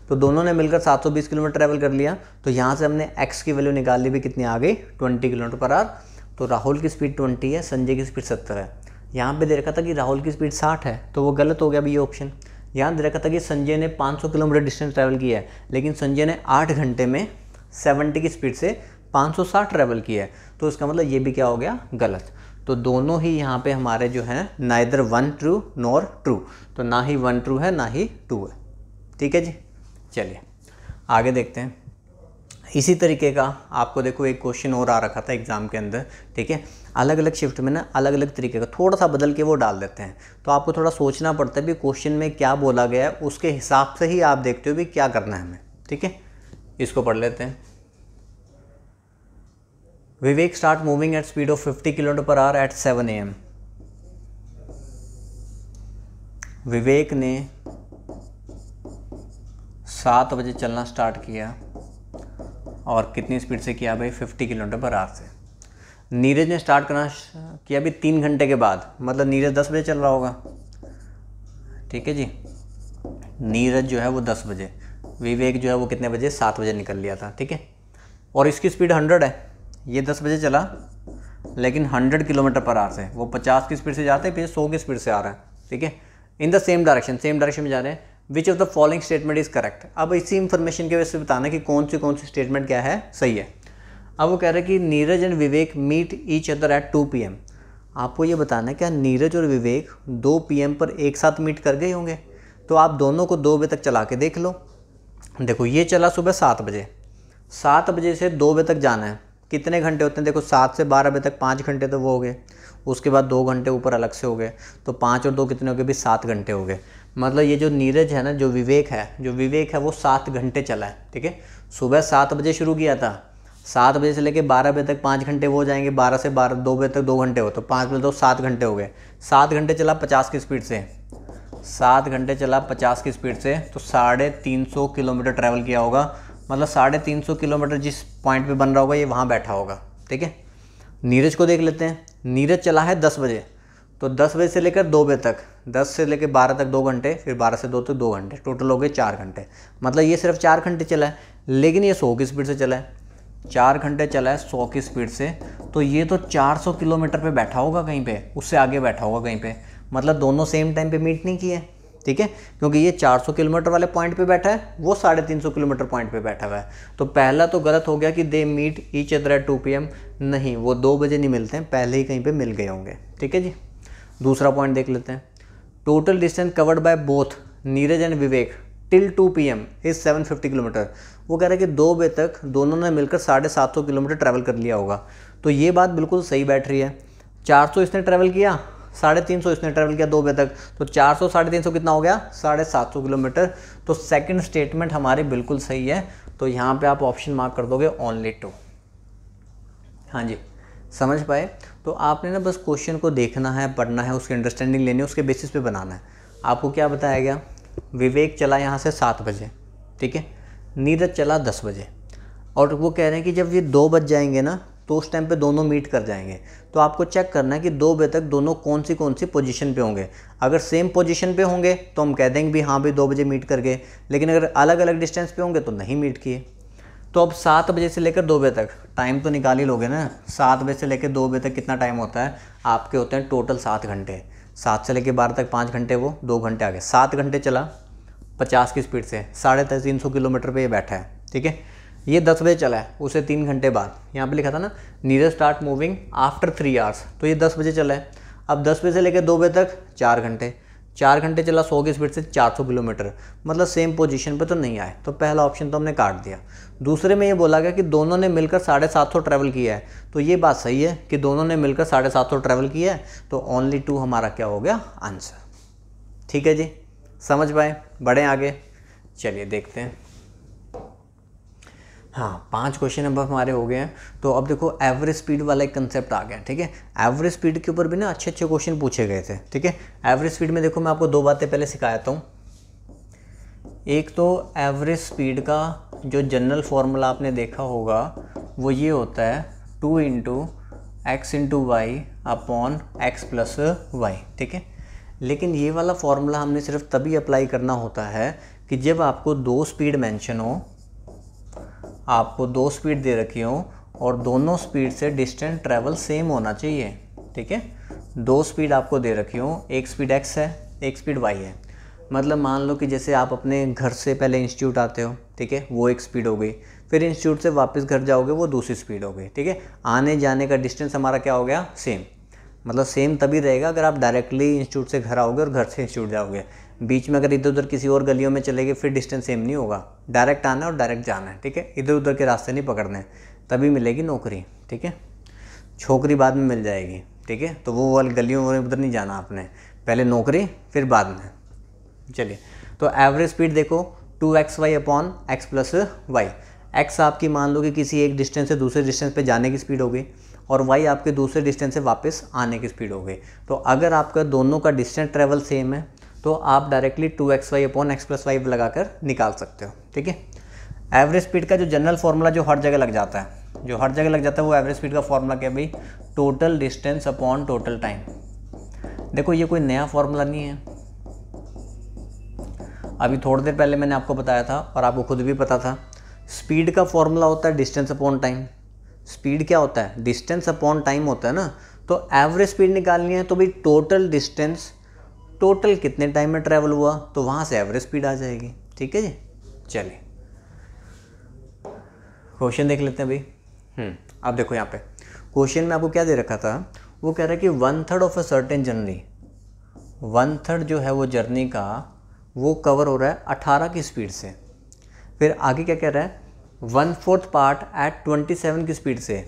तो दोनों ने मिलकर 720 किलोमीटर ट्रैवल कर लिया। तो यहाँ से हमने x की वैल्यू निकाल ली भी, कितनी आ गई 20 किलोमीटर पर आवर। तो राहुल की स्पीड 20 है, संजय की स्पीड 70 है। यहाँ पे दे रखा था कि राहुल की स्पीड 60 है, तो वो गलत हो गया अभी ये ऑप्शन। यहाँ दे रखा था कि संजय ने 500 किलोमीटर डिस्टेंस ट्रैवल किया है, लेकिन संजय ने 8 घंटे में 70 की स्पीड से 560 ट्रैवल किया है, तो इसका मतलब ये भी क्या हो गया गलत। तो दोनों ही यहाँ पे हमारे जो हैं नाइदर 1 ट्रू नॉर ट्रू, तो ना ही 1 ट्रू है ना ही 2 है। ठीक है जी, चलिए आगे देखते हैं। इसी तरीके का आपको देखो एक क्वेश्चन और आ रखा था एग्ज़ाम के अंदर। ठीक है, अलग अलग शिफ्ट में ना अलग अलग तरीके का थोड़ा सा बदल के वो डाल देते हैं, तो आपको थोड़ा सोचना पड़ता है भी क्वेश्चन में क्या बोला गया है, उसके हिसाब से ही आप देखते हो भी क्या करना है हमें। ठीक है, इसको पढ़ लेते हैं। Vivek start moving at speed of 50 kilometre per hour at 7 AM। Vivek ने 7 बजे चलना स्टार्ट किया और कितनी स्पीड से किया भाई 50 किलोमीटर पर आवर से। नीरज ने स्टार्ट करना किया भी 3 घंटे के बाद, मतलब नीरज 10 बजे चल रहा होगा। ठीक है जी, नीरज जो है वो 10 बजे, विवेक जो है वो कितने बजे 7 बजे निकल लिया था। ठीक है, और इसकी स्पीड 100 है, ये 10 बजे चला लेकिन 100 किलोमीटर पर आवर से, वो 50 की स्पीड से जाते हैं, फिर 100 की स्पीड से आ रहा है। ठीक है, इन द सेम डायरेक्शन में जा रहे हैं। Which of the following statement is correct. अब इसी इंफॉर्मेशन की वजह से बताना कि कौन सी स्टेटमेंट क्या है सही है। अब वो कह रहे हैं कि Neeraj and Vivek meet each other at 2 PM। आपको ये बताना है क्या नीरज और विवेक 2 PM पर एक साथ मीट कर गए होंगे। तो आप दोनों को 2 बजे तक चला के देख लो। देखो ये चला सुबह 7 बजे, 7 बजे से 2 बजे तक जाना है, कितने घंटे होते हैं? देखो 7 से 12 बजे तक 5 घंटे तो वो हो गए, उसके बाद 2 घंटे ऊपर अलग से हो गए, तो 5 और 2 कितने हो गए भी? 7 घंटे हो गए। मतलब ये जो नीरज है ना, जो विवेक है वो 7 घंटे चला है। ठीक है, सुबह 7 बजे शुरू किया था, 7 बजे से लेकर 12 बजे तक 5 घंटे वो हो जाएंगे, 12 से 2 बजे तक 2 घंटे हो, तो 5 बजे तो 7 घंटे हो गए। 7 घंटे चला 50 की स्पीड से, 7 घंटे चला 50 की स्पीड से, तो 350 किलोमीटर ट्रैवल किया होगा। मतलब 350 किलोमीटर जिस पॉइंट पे बन रहा होगा ये वहाँ बैठा होगा। ठीक है, नीरज को देख लेते हैं। नीरज चला है 10 बजे, तो 10 बजे से लेकर 2 बजे तक, 10 से लेकर 12 तक 2 घंटे, फिर 12 से 2 तक 2 घंटे, टोटल हो गए 4 घंटे। मतलब ये सिर्फ 4 घंटे चला है, लेकिन ये 100 की स्पीड से चला है। 4 घंटे चला है 100 की स्पीड से, तो ये तो 400 किलोमीटर पे बैठा होगा कहीं पे, उससे आगे बैठा होगा कहीं पे। मतलब दोनों सेम टाइम पे मीट नहीं किए। ठीक है, क्योंकि ये 400 किलोमीटर वाले पॉइंट पे बैठा है, वो 350 किलोमीटर पॉइंट पे बैठा हुआ है। तो पहला तो गलत हो गया कि they meet each other at 2 PM। नहीं, वो 2 बजे नहीं मिलते हैं, पहले ही कहीं पे मिल गए होंगे। ठीक है जी, दूसरा पॉइंट देख लेते हैं। Total distance covered by both Neeraj and Vivek till 2 PM is 750 kilometre. वो कह रहा है कि 2 बजे तक दोनों ने मिलकर 750 किलोमीटर ट्रैवल कर लिया होगा। तो ये बात बिल्कुल सही बैठ रही है। 400 इसने ट्रैवल किया, 350 इसने ट्रैवल किया 2 बजे तक, तो 400 350 कितना हो गया? 750 किलोमीटर। तो सेकंड स्टेटमेंट हमारी बिल्कुल सही है। तो यहाँ पे आप ऑप्शन मार्क कर दोगे ओनली 2। हाँ जी, समझ पाए? तो आपने ना बस क्वेश्चन को देखना है, पढ़ना है, उसकी अंडरस्टैंडिंग लेनी है, उसके बेसिस पे बनाना है। आपको क्या बताया गया? विवेक चला यहाँ से 7 बजे, ठीक है, नीरज चला 10 बजे, और वो कह रहे हैं कि जब ये 2 बज जाएंगे ना, तो उस टाइम पे दोनों मीट कर जाएंगे। तो आपको चेक करना है कि 2 बजे तक दोनों कौन सी पोजीशन पे होंगे। अगर सेम पोजीशन पे होंगे तो हम कह देंगे भी हाँ भाई 2 बजे मीट कर गए, लेकिन अगर अलग अलग डिस्टेंस पे होंगे तो नहीं मीट किए। तो अब 7 बजे से लेकर 2 बजे तक टाइम तो निकाल ही लोगे ना। 7 बजे से लेकर 2 बजे तक कितना टाइम होता है? आपके होते हैं टोटल 7 घंटे। 7 से लेकर 12 तक 5 घंटे, वो 2 घंटे आगे, 7 घंटे चला 50 की स्पीड से, 350 किलोमीटर पे ये बैठा है। ठीक है, ये 10 बजे चला है, उसे 3 घंटे बाद, यहाँ पे लिखा था ना Neeraj start moving after 3 hours, तो ये 10 बजे चला है। अब 10 बजे से लेकर 2 बजे तक 4 घंटे, 4 घंटे चला 100 की स्पीड से, 400 किलोमीटर। मतलब सेम पोजीशन पे तो नहीं आए, तो पहला ऑप्शन तो हमने काट दिया। दूसरे में ये बोला गया कि दोनों ने मिलकर 750 ट्रैवल किया है, तो ये बात सही है कि दोनों ने मिलकर 750 ट्रैवल किया है, तो ओनली 2 हमारा क्या हो गया? आंसर। ठीक है जी, समझ पाए? बढ़ें आगे, चलिए देखते हैं। हाँ, 5 क्वेश्चन अब हमारे हो गए हैं। तो अब देखो एवरेज स्पीड वाला एक कंसेप्ट आ गया। ठीक है, एवरेज स्पीड के ऊपर भी ना अच्छे क्वेश्चन पूछे गए थे। ठीक है, एवरेज स्पीड में देखो मैं आपको 2 बातें पहले सिखाता हूँ। एक तो एवरेज स्पीड का जो जनरल फॉर्मूला आपने देखा होगा वो ये होता है 2 × x × y upon x plus y। ठीक है, लेकिन ये वाला फॉर्मूला हमने सिर्फ तभी अप्लाई करना होता है कि जब आपको 2 स्पीड मेंशन हो, आपको 2 स्पीड दे रखी हो और दोनों स्पीड से डिस्टेंस ट्रैवल सेम होना चाहिए। ठीक है, 2 स्पीड आपको दे रखी हो, एक स्पीड x है, एक स्पीड y है। मतलब मान लो कि जैसे आप अपने घर से पहले इंस्टीट्यूट आते हो, ठीक है, वो एक स्पीड हो गई, फिर इंस्टीट्यूट से वापस घर जाओगे वो दूसरी स्पीड हो गई। ठीक है, आने जाने का डिस्टेंस हमारा क्या हो गया? सेम। मतलब सेम तभी रहेगा अगर आप डायरेक्टली इंस्टीट्यूट से घर आओगे और घर से इंस्टीट्यूट जाओगे। बीच में अगर इधर उधर किसी और गलियों में चले गए फिर डिस्टेंस सेम नहीं होगा। डायरेक्ट आना है और डायरेक्ट जाना है। ठीक है, इधर उधर के रास्ते नहीं पकड़ने, तभी मिलेगी नौकरी। ठीक है, छोकरी बाद में मिल जाएगी। ठीक है, तो वो वाली गलियों में उधर नहीं जाना आपने, पहले नौकरी फिर बाद में। चलिए, तो एवरेज स्पीड देखो 2xy upon x plus y. x आपकी मान लो कि किसी एक डिस्टेंस से दूसरे डिस्टेंस पे जाने की स्पीड हो गई, और y आपके दूसरे डिस्टेंस से वापस आने की स्पीड हो गई। तो अगर आपका दोनों का डिस्टेंस ट्रेवल सेम है तो आप directly 2xy upon x plus y लगाकर निकाल सकते हो। ठीक है, एवरेज स्पीड का जो जनरल फार्मूला जो हर जगह लग जाता है, वो एवरेज स्पीड का फार्मूला क्या है भाई? Total distance upon total time. देखो ये कोई नया फार्मूला नहीं है, अभी थोड़ी देर पहले मैंने आपको बताया था और आपको खुद भी पता था। स्पीड का फॉर्मूला होता है डिस्टेंस अपॉन टाइम। स्पीड क्या होता है? डिस्टेंस अपॉन टाइम होता है ना। तो एवरेज स्पीड निकालनी है तो भाई टोटल डिस्टेंस, टोटल कितने टाइम में ट्रैवल हुआ, तो वहाँ से एवरेज स्पीड आ जाएगी। ठीक है जी, चलिए क्वेश्चन देख लेते हैं भाई। अब देखो यहाँ पे क्वेश्चन में आपको क्या दे रखा था, वो कह रहा है कि 1/3 ऑफ अ सर्टेन जर्नी, 1/3 जो है वो जर्नी का वो कवर हो रहा है 18 की स्पीड से। फिर आगे क्या कह रहा है? 1/4 पार्ट एट 27 की स्पीड से,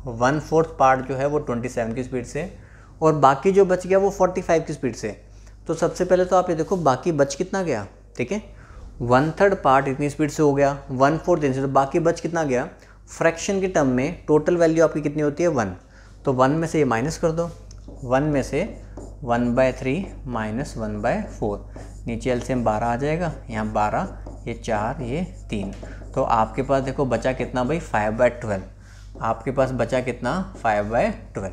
1/4 पार्ट जो है वो 27 की स्पीड से, और बाकी जो बच गया वो 45 की स्पीड से। तो सबसे पहले तो आप ये देखो बाकी बच कितना गया, ठीक है, 1/3 पार्ट इतनी स्पीड से हो गया, 1/4 इतनी से, तो बाकी बच कितना गया। फ्रैक्शन के टर्म में टोटल वैल्यू आपकी कितनी होती है 1, तो 1 में से ये माइनस कर दो, 1 में से 1/3 माइनस 1/4, नीचे एलसीएम 12 आ जाएगा, यहाँ 12, ये 4, ये 3, तो आपके पास देखो बचा कितना भाई 5/12, आपके पास बचा कितना 5/12।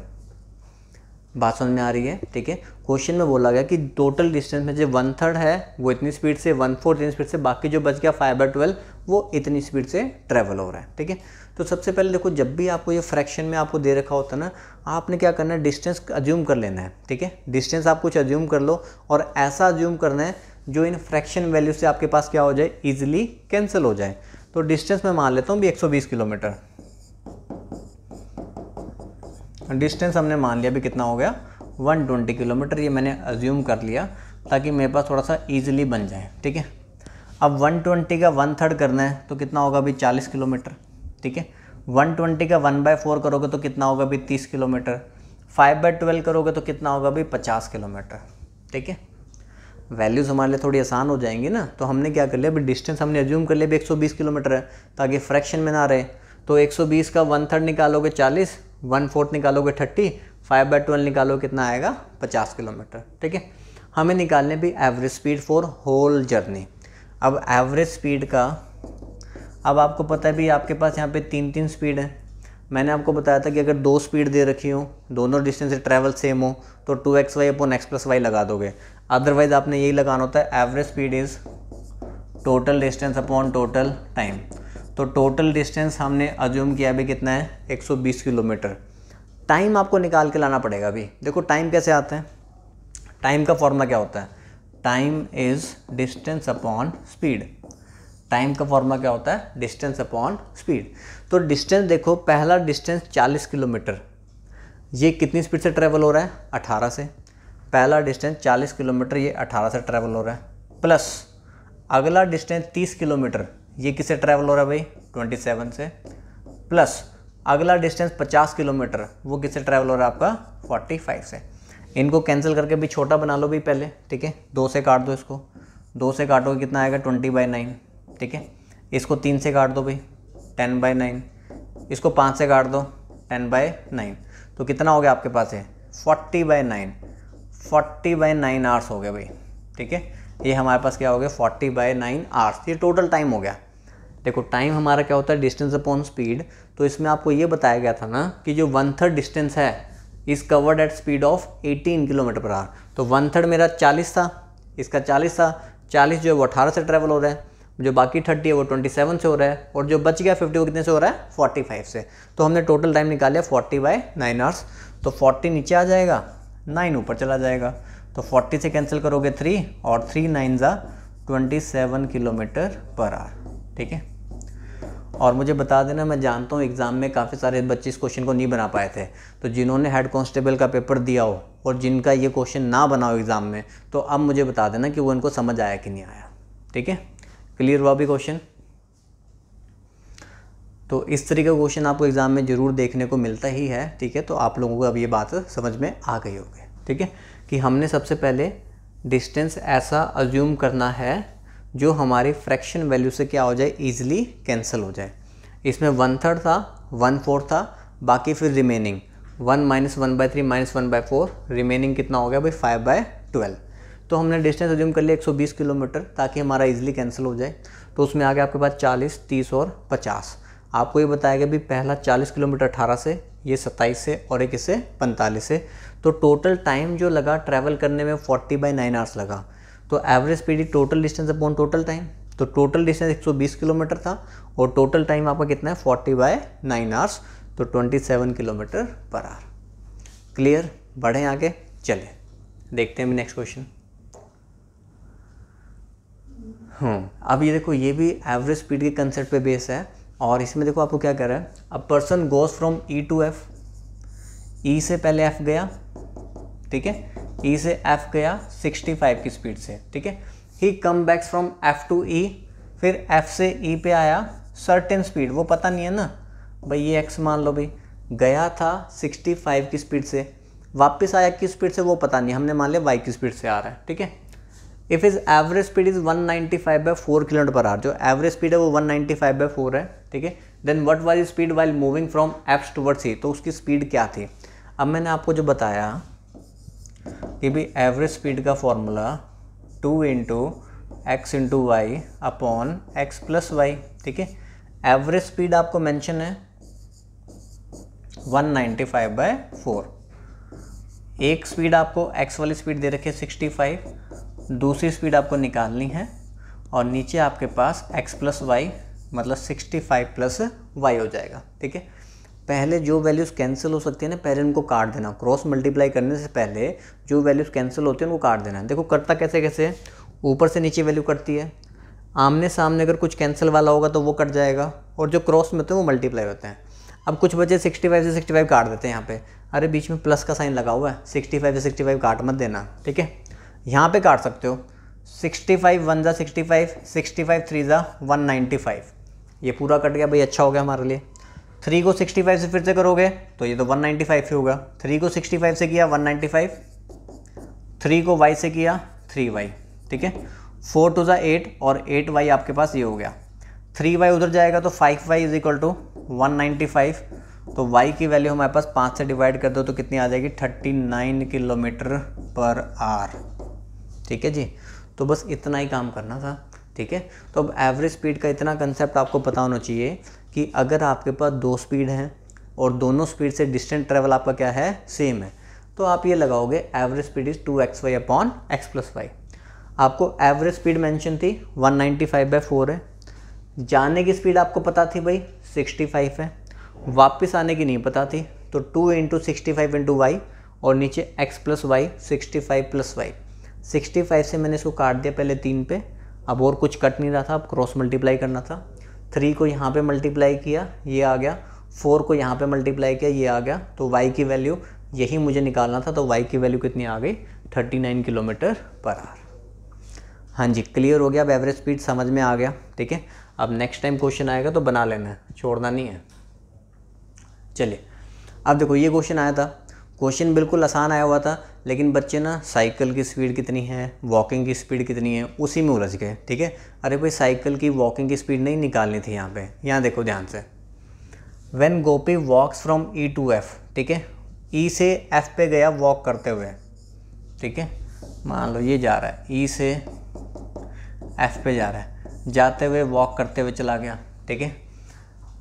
बात समझ में आ रही है, ठीक है। क्वेश्चन में बोला गया कि टोटल डिस्टेंस में जो 1/3 है वो इतनी स्पीड से, 1/4 इतनी स्पीड से, बाकी जो बच गया 5/12 वो इतनी स्पीड से ट्रैवल हो रहा है, ठीक है। तो सबसे पहले देखो जब भी आपको ये फ्रैक्शन में आपको दे रखा होता है ना, आपने क्या करना है, डिस्टेंस अज्यूम कर लेना है, ठीक है। डिस्टेंस आप कुछ अज्यूम कर लो और ऐसा अज्यूम करना है जो इन फ्रैक्शन वैल्यू से आपके पास क्या हो जाए, ईजिली कैंसिल हो जाए। तो डिस्टेंस मैं मान लेता हूँ भी 120 किलोमीटर, डिस्टेंस हमने मान लिया भी कितना हो गया 120 किलोमीटर, ये मैंने अज्यूम कर लिया ताकि मेरे पास थोड़ा सा ईजिली बन जाए, ठीक है। अब 120 का 1/3 करना है तो कितना होगा अभी 40 किलोमीटर, ठीक है। 120 का 1/4 करोगे तो कितना होगा अभी 30 किलोमीटर, 5/12 करोगे तो कितना होगा अभी 50 किलोमीटर, ठीक है। वैल्यूज़ हमारे लिए थोड़ी आसान हो जाएंगी ना, तो हमने क्या कर लिया अभी डिस्टेंस हमने अज्यूम कर लिया अभी 120 किलोमीटर है ताकि फ्रैक्शन में ना रहे। तो 120 का 1/3 निकालोगे 40, 1/4 निकालोगे 30, 5/12 निकालोगे कितना आएगा 50 किलोमीटर, ठीक है। हमें निकालने भी average speed for whole journey. अब एवरेज स्पीड का, अब आपको पता है भी आपके पास यहाँ पे 3 स्पीड है। मैंने आपको बताया था कि अगर 2 स्पीड दे रखी हो, दोनों डिस्टेंस से ट्रैवल सेम हो तो 2xy/x+y लगा दोगे, अदरवाइज आपने यही लगाना होता है average speed is total distance upon total time. तो टोटल डिस्टेंस हमने अज्यूम किया भी कितना है 120 किलोमीटर। टाइम आपको निकाल के लाना पड़ेगा। अभी देखो टाइम कैसे आता है, टाइम का फॉर्मूला क्या होता है, time is distance upon speed. Time का फॉर्मूला क्या होता है, डिस्टेंस अपॉन स्पीड। तो डिस्टेंस देखो, पहला डिस्टेंस 40 किलोमीटर, ये कितनी स्पीड से ट्रैवल हो रहा है 18 से। पहला डिस्टेंस 40 किलोमीटर ये 18 से ट्रैवल हो रहा है, प्लस अगला डिस्टेंस 30 किलोमीटर ये किससे ट्रैवल हो रहा है भाई 27 से, प्लस अगला डिस्टेंस 50 किलोमीटर वो किससे ट्रैवल हो रहा है आपका 45 से। इनको कैंसिल करके भी छोटा बना लो भाई पहले, ठीक है। 2 से काट दो, इसको 2 से काटोगे कितना आएगा 20/9, ठीक है। इसको 3 से काट दो भाई 10/9, इसको 5 से काट दो 10/9, तो कितना हो गया आपके पास है 40/9, 40/9 आवर्स हो गया भाई, ठीक है। ये हमारे पास क्या हो गया 40/9 आवर्स, ये टोटल टाइम हो गया। देखो टाइम हमारा क्या होता है डिस्टेंस अपॉन स्पीड, तो इसमें आपको ये बताया गया था ना कि जो 1/3 डिस्टेंस है is covered at speed of 18 kilometre per hour. तो 1/3 मेरा 40 था, इसका 40 था, 40 जो है वो 18 से ट्रैवल हो रहा है, जो बाकी 30 है वो 27 से हो रहा है, और जो बच गया 50 वो कितने से हो रहा है 45 से। तो हमने टोटल टाइम निकाल लिया 40/9 आवर्स। तो 40 नीचे आ जाएगा, 9 ऊपर चला जाएगा, तो 40 से कैंसिल करोगे 3 और 3 9 27 किलोमीटर पर आवर, ठीक है। और मुझे बता देना, मैं जानता हूँ एग्ज़ाम में काफ़ी सारे बच्चे इस क्वेश्चन को नहीं बना पाए थे, तो जिन्होंने हेड कांस्टेबल का पेपर दिया हो और जिनका ये क्वेश्चन ना बना हो एग्ज़ाम में, तो अब मुझे बता देना कि वो इनको समझ आया कि नहीं आया, ठीक है। क्लियर हुआ भी क्वेश्चन। तो इस तरीके का क्वेश्चन आपको एग्ज़ाम में ज़रूर देखने को मिलता ही है, ठीक है। तो आप लोगों को अब ये बात समझ में आ गई होगी, ठीक है, कि हमने सबसे पहले डिस्टेंस ऐसा अज्यूम करना है जो हमारी फ्रैक्शन वैल्यू से क्या हो जाए ईजिली कैंसिल हो जाए। इसमें 1/3 था, 1/4 था, बाकी फिर रिमेनिंग 1 - 1/3 - 1/4, रिमेनिंग कितना हो गया भाई 5/12। तो हमने डिस्टेंस अज्यूम कर लिया 120 किलोमीटर ताकि हमारा इजीली कैंसिल हो जाए। तो उसमें आ गया आपके पास 40, 30 और 50। आपको ये बताया गया भी पहला 40 किलोमीटर 18 से, ये 27 से, और एक इससे 45 से। तो टोटल टाइम जो लगा ट्रैवल करने में 40/9 आवर्स लगा। तो average speed total distance upon total time, तो टोटल डिस्टेंस 120 किलोमीटर था और टोटल टाइम आपका कितना है 40/9 आवर्स, तो 27 किलोमीटर पर आवर। क्लियर, बढ़ें आगे, चले देखते हैं नेक्स्ट क्वेश्चन। अब ये देखो, ये भी एवरेज स्पीड के कंसेप्ट पे बेस है, और इसमें देखो आपको क्या कह रहा है, a person goes from E to F, E से पहले एफ गया, ठीक है, ई से एफ गया 65 की स्पीड से, ठीक है। ही कम बैक्स फ्रॉम एफ टू ई, फिर एफ से ई पे आया सर्टेन स्पीड, वो पता नहीं है ना भाई, ये x मान लो भाई, गया था 65 की स्पीड से, वापस आया किस स्पीड से वो पता नहीं, हमने मान लिया y की स्पीड से आ रहा है, ठीक है। If is average speed is 195/4 km/h, जो एवरेज स्पीड है वो 195/4 है, ठीक है। Then what was speed while moving from F towards C, तो उसकी स्पीड क्या थी। अब मैंने आपको जो बताया कि भाई एवरेज स्पीड का formula 2 × x × y upon x + y, ठीक है। एवरेज स्पीड आपको मेंशन है 195/4, एक स्पीड आपको x वाली स्पीड दे रखी है 65, दूसरी स्पीड आपको निकालनी है, और नीचे आपके पास x + y मतलब 65 + y हो जाएगा, ठीक है। पहले जो वैल्यूज़ कैंसिल हो सकती है ना, पहले उनको काट देना, क्रॉस मल्टीप्लाई करने से पहले जो वैल्यूज़ कैंसिल होती हैं उनको काट देना। देखो करता कैसे कैसे, ऊपर से नीचे वैल्यू कटती है, आमने सामने अगर कुछ कैंसिल वाला होगा तो वो कट जाएगा, और जो क्रॉस में होते हैं वो मल्टीप्लाई होते हैं। अब कुछ बच्चे 65 से 65 काट देते हैं यहाँ पे, अरे बीच में प्लस का साइन लगा हुआ है, 65 से 65 काट मत देना, ठीक है। यहाँ पे काट सकते हो, 65 1 × 65, 65 3 × 195, ये पूरा कट गया भाई, अच्छा हो गया हमारे लिए। 3 को 65 से फिर से करोगे तो ये तो 195 ही होगा, 3 को 65 से किया 195, 3 को y से किया 3y, ठीक है। 4 2 × 8 और 8y आपके पास ये हो गया, 3y उधर जाएगा तो 5y = 195, तो y की वैल्यू हमारे पास 5 से डिवाइड कर दो तो कितनी आ जाएगी 39 km/h, ठीक है जी। तो बस इतना ही काम करना था, ठीक है। तो अब एवरेज स्पीड का इतना कंसेप्ट आपको पता होना चाहिए कि अगर आपके पास दो स्पीड हैं और दोनों स्पीड से डिस्टेंस ट्रेवल आपका क्या है, सेम है, तो आप ये लगाओगे average speed is 2xy upon x + y। आपको एवरेज स्पीड मेंशन थी 195/4 है, जाने की स्पीड आपको पता थी भाई 65 है, वापस आने की नहीं पता थी, तो 2 × 65 × y और नीचे x + y 65 + y। 65 से मैंने इसको काट दिया पहले 3 पे, अब और कुछ कट नहीं रहा था, अब क्रॉस मल्टीप्लाई करना था। 3 को यहाँ पे मल्टीप्लाई किया, ये आ गया, 4 को यहाँ पे मल्टीप्लाई किया, ये आ गया, तो y की वैल्यू यही मुझे निकालना था, तो y की वैल्यू कितनी आ गई 39 km/h। हाँ जी, क्लियर हो गया, अब एवरेज स्पीड समझ में आ गया, ठीक है। अब नेक्स्ट टाइम क्वेश्चन आएगा तो बना लेना है, छोड़ना नहीं है। चलिए अब देखो ये क्वेश्चन आया था, क्वेश्चन बिल्कुल आसान आया हुआ था, लेकिन बच्चे ना साइकिल की स्पीड कितनी है, वॉकिंग की स्पीड कितनी है, उसी में उलझ गए, ठीक है। अरे भाई साइकिल की वॉकिंग की स्पीड नहीं निकालनी थी यहाँ पे, यहाँ देखो ध्यान से। When Gopi walks from E to F, ठीक है, E से F पे गया वॉक करते हुए, ठीक है, मान लो ये जा रहा है E से F पे जा रहा है, जाते हुए वॉक करते हुए चला गया, ठीक है।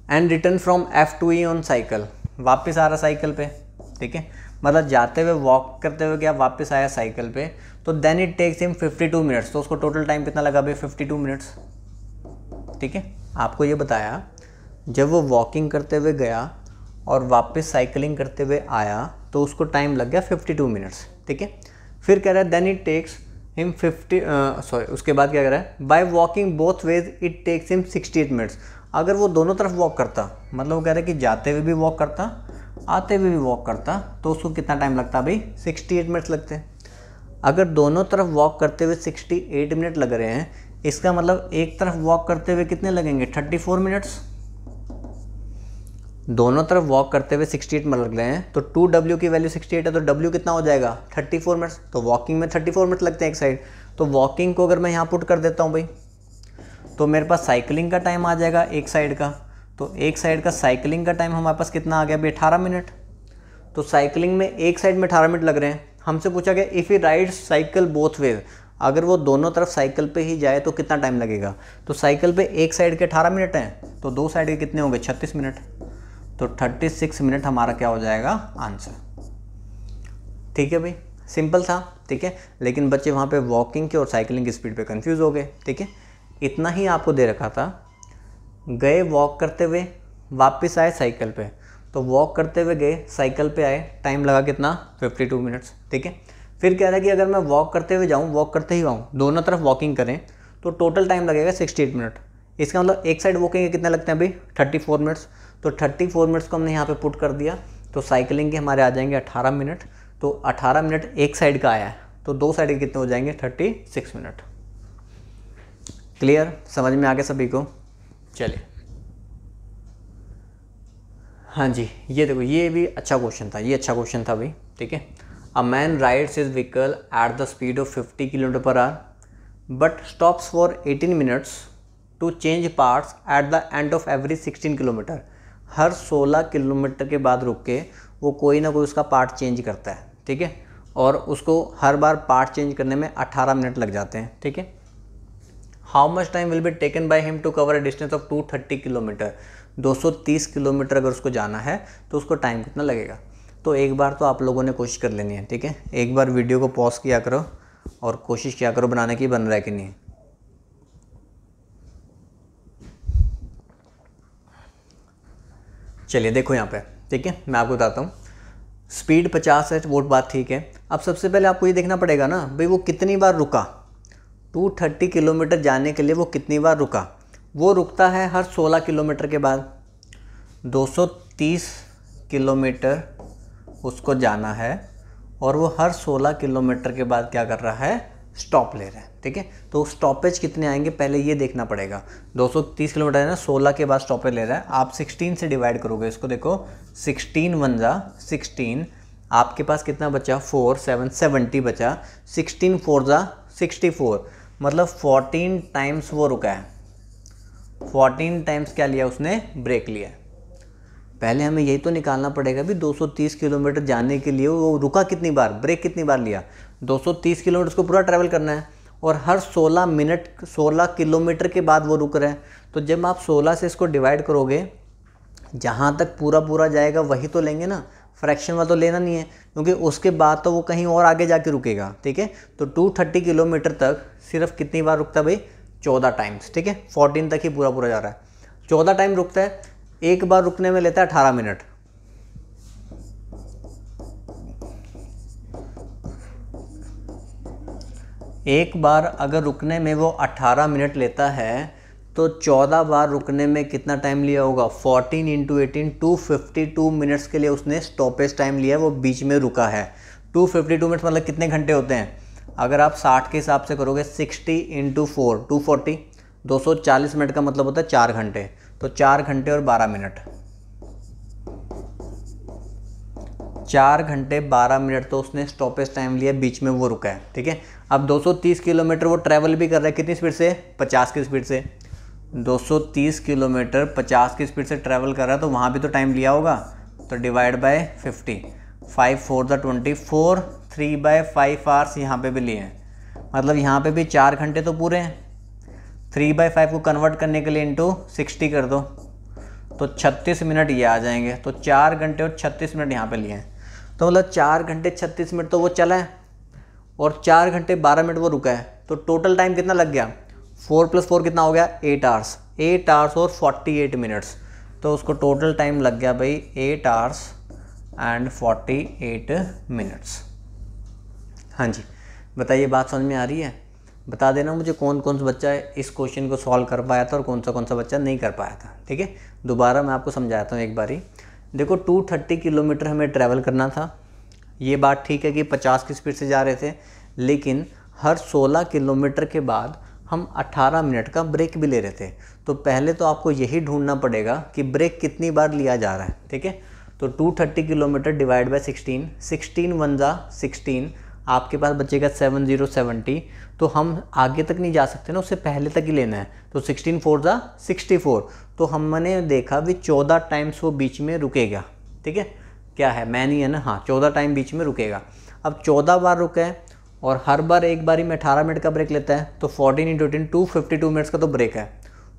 And return from F to E on cycle, वापस आ रहा साइकिल पे, ठीक है, मतलब जाते हुए वॉक करते हुए गया, वापस आया साइकिल पे, तो then it takes him 52 minutes, तो उसको टोटल टाइम कितना लगा भाई 52 मिनट्स, ठीक है। आपको ये बताया जब वो वॉकिंग करते हुए गया और वापस साइकिलिंग करते हुए आया तो उसको टाइम लग गया 52 मिनट्स, ठीक है। फिर कह रहा है देन इट टेक्स हिम उसके बाद क्या कह रहा है, by walking both ways it takes him 68 minutes. अगर वो दोनों तरफ वॉक करता, मतलब वो कह रहा है कि जाते हुए भी वॉक करता, आते हुए भी वॉक करता, तो उसको कितना टाइम लगता भाई 68 मिनट्स लगते हैं। अगर दोनों तरफ वॉक करते हुए 68 मिनट लग रहे हैं, इसका मतलब एक तरफ वॉक करते हुए कितने लगेंगे 34 मिनट्स। दोनों तरफ वॉक करते हुए 68 मिनट लग रहे हैं, तो 2W की वैल्यू 68 है, तो W कितना हो जाएगा 34 मिनट्स। तो वॉकिंग में 34 मिनट लगते हैं एक साइड, तो वॉकिंग को अगर मैं यहाँ पुट कर देता हूँ भाई, तो मेरे पास साइकिलिंग का टाइम आ जाएगा एक साइड का, तो एक साइड का साइकिलिंग का टाइम हमारे पास कितना आ गया भाई 18 मिनट। तो साइकिलिंग में एक साइड में 18 मिनट लग रहे हैं। हमसे पूछा गया if he rides cycle both ways, अगर वो दोनों तरफ साइकिल पे ही जाए तो कितना टाइम लगेगा। तो साइकिल पे एक साइड के 18 मिनट हैं, तो दो साइड के कितने होंगे 36 मिनट, तो 36 मिनट हमारा क्या हो जाएगा आंसर। ठीक है भाई, सिंपल था, ठीक है। लेकिन बच्चे वहाँ पे वॉकिंग की और साइकिलिंग की स्पीड पे कंफ्यूज हो गए, ठीक है। इतना ही आपको दे रखा था, गए वॉक करते हुए, वापस आए साइकिल पे, तो वॉक करते हुए गए, साइकिल पे आए, टाइम लगा कितना 52 मिनट्स, ठीक है। फिर कह रहा है कि अगर मैं वॉक करते हुए जाऊँ, वॉक करते ही आऊँ, दोनों तरफ वॉकिंग करें, तो टोटल टाइम लगेगा 68 मिनट। इसका मतलब एक साइड वॉकिंग के कितने लगते हैं भाई 34 मिनट्स, तो 34 मिनट्स को हमने यहाँ पे पुट कर दिया, तो साइकिलिंग के हमारे आ जाएंगे 18 मिनट, तो 18 मिनट एक साइड का आया है, तो दो साइड के कितने हो जाएंगे 36 मिनट। क्लियर, समझ में आ गया सभी को। चलिए हाँ जी, ये देखो ये भी अच्छा क्वेश्चन था, ये अच्छा क्वेश्चन था भाई, ठीक है। A man rides his vehicle at the speed of 50 kilometre per hour but stops for 18 minutes to change parts at the end of every 16 kilometre. हर 16 किलोमीटर के बाद रुक के वो कोई ना कोई उसका पार्ट चेंज करता है, ठीक है, और उसको हर बार पार्ट चेंज करने में 18 मिनट लग जाते हैं, ठीक है। How much time will be taken by him to cover a distance of 230 kilometre. 230 kilometre अगर उसको जाना है तो उसको टाइम कितना लगेगा। तो एक बार तो आप लोगों ने कोशिश कर लेनी है, ठीक है। एक बार वीडियो को पॉज किया करो और कोशिश किया करो बनाने की बन रहा है कि नहीं। चलिए देखो यहाँ पे, ठीक है, मैं आपको बताता हूँ। स्पीड 50 है, वो बात ठीक है। अब सबसे पहले आपको ये देखना पड़ेगा ना भाई वो कितनी बार रुका। 230 किलोमीटर जाने के लिए वो कितनी बार रुका। वो रुकता है हर 16 किलोमीटर के बाद। 230 किलोमीटर उसको जाना है और वो हर 16 किलोमीटर के बाद क्या कर रहा है, स्टॉप ले रहा है, ठीक है। तो स्टॉपेज कितने आएंगे पहले ये देखना पड़ेगा। 230 किलोमीटर है ना, 16 के बाद स्टॉपेज ले रहा है। आप 16 से डिवाइड करोगे इसको, देखो 16 1 जा 16, आपके पास कितना बचा 4 7 70 बचा। 16 4 जा 64, मतलब 14 टाइम्स वो रुका है। 14 टाइम्स क्या लिया उसने, ब्रेक लिया। पहले हमें यही तो निकालना पड़ेगा भी 230 किलोमीटर जाने के लिए वो रुका कितनी बार, ब्रेक कितनी बार लिया। 230 किलोमीटर उसको पूरा ट्रैवल करना है और हर 16 किलोमीटर के बाद वो रुक रहा है। तो जब आप 16 से इसको डिवाइड करोगे, जहाँ तक पूरा जाएगा वही तो लेंगे ना, फ्रैक्शन वाला तो लेना नहीं है, क्योंकि उसके बाद तो वो कहीं और आगे जाके रुकेगा, ठीक है। तो 230 किलोमीटर तक सिर्फ कितनी बार रुकता है भाई, 14 टाइम्स, ठीक है। 14 तक ही पूरा जा रहा है, 14 टाइम रुकता है। एक बार रुकने में लेता है 18 मिनट। एक बार अगर रुकने में वो 18 मिनट लेता है तो 14 बार रुकने में कितना टाइम लिया होगा, 14 × 18 252 मिनट्स के लिए उसने स्टॉपेज टाइम लिया है, वो बीच में रुका है। 252 मिनट्स मतलब कितने घंटे होते हैं, अगर आप 60 के हिसाब से करोगे 60 × 4 240, 240 मिनट का मतलब होता है 4 घंटे। तो 4 घंटे और 12 मिनट, 4 घंटे 12 मिनट तो उसने स्टॉपेज टाइम लिया, बीच में वो रुका है, ठीक है। अब 230 किलोमीटर वो ट्रैवल भी कर रहा है, कितनी स्पीड से, 50 की स्पीड से। 230 किलोमीटर 50 की स्पीड से ट्रैवल कर रहा है तो वहाँ भी तो टाइम लिया होगा। तो डिवाइड बाय 50, 5 4 = 24, 3/5 आवर्स यहाँ पे भी लिए हैं, मतलब यहाँ पे भी 4 घंटे तो पूरे हैं। 3/5 को कन्वर्ट करने के लिए इंटू 60 कर दो तो 36 मिनट ये आ जाएंगे। तो 4 घंटे और 36 मिनट यहाँ पे लिए हैं, तो मतलब 4 घंटे 36 मिनट तो वो चला है और 4 घंटे 12 मिनट वो रुका है। तो टोटल टाइम कितना लग गया, 4 + 4 कितना हो गया, 8 आवर्स। 8 आवर्स और 48 मिनट्स, तो उसको टोटल टाइम लग गया भाई 8 आवर्स एंड 48 मिनट्स। हाँ जी, बताइए बात समझ में आ रही है। बता देना मुझे कौन सा बच्चा इस क्वेश्चन को सॉल्व कर पाया था और कौन सा बच्चा नहीं कर पाया था, ठीक है। दोबारा मैं आपको समझाता हूँ एक बारी। देखो 230 किलोमीटर हमें ट्रैवल करना था, ये बात ठीक है कि 50 की स्पीड से जा रहे थे, लेकिन हर 16 किलोमीटर के बाद हम 18 मिनट का ब्रेक भी ले रहे थे। तो पहले तो आपको यही ढूंढना पड़ेगा कि ब्रेक कितनी बार लिया जा रहा है, ठीक है। तो 230 किलोमीटर डिवाइड बाय 16, 16 1 जा 16, आपके पास बचेगा 7070। तो हम आगे तक नहीं जा सकते ना, उससे पहले तक ही लेना है। तो 16 4 जा 64, तो हमने देखा भी 14 टाइम्स वो बीच में रुकेगा, ठीक है। क्या है, मैं नहीं है ना, हाँ 14 टाइम बीच में रुकेगा। अब 14 बार रुका है और हर बार एक बारी में 18 मिनट का ब्रेक लेता है, तो 14 × 18 252 मिनट्स का तो ब्रेक है।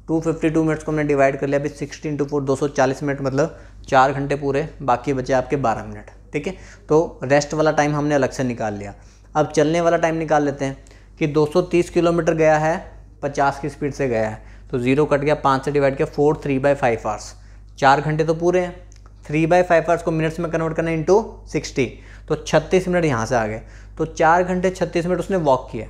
252 मिनट्स को हमने डिवाइड कर लिया, अभी 60 × 4 240 मिनट, मतलब 4 घंटे पूरे, बाकी बचे आपके 12 मिनट, ठीक है। तो रेस्ट वाला टाइम हमने अलग से निकाल लिया। अब चलने वाला टाइम निकाल लेते हैं कि 230 किलोमीटर गया है, 50 की स्पीड से गया है, तो 0 कट गया, 5 से डिवाइड किया, 4 3/5 आवर्स। 4 घंटे तो पूरे हैं, 3/5 आवर्स को मिनट्स में कन्वर्ट करना इंटू 60, तो 36 मिनट यहाँ से आ गए। तो 4 घंटे 36 मिनट उसने वॉक किया,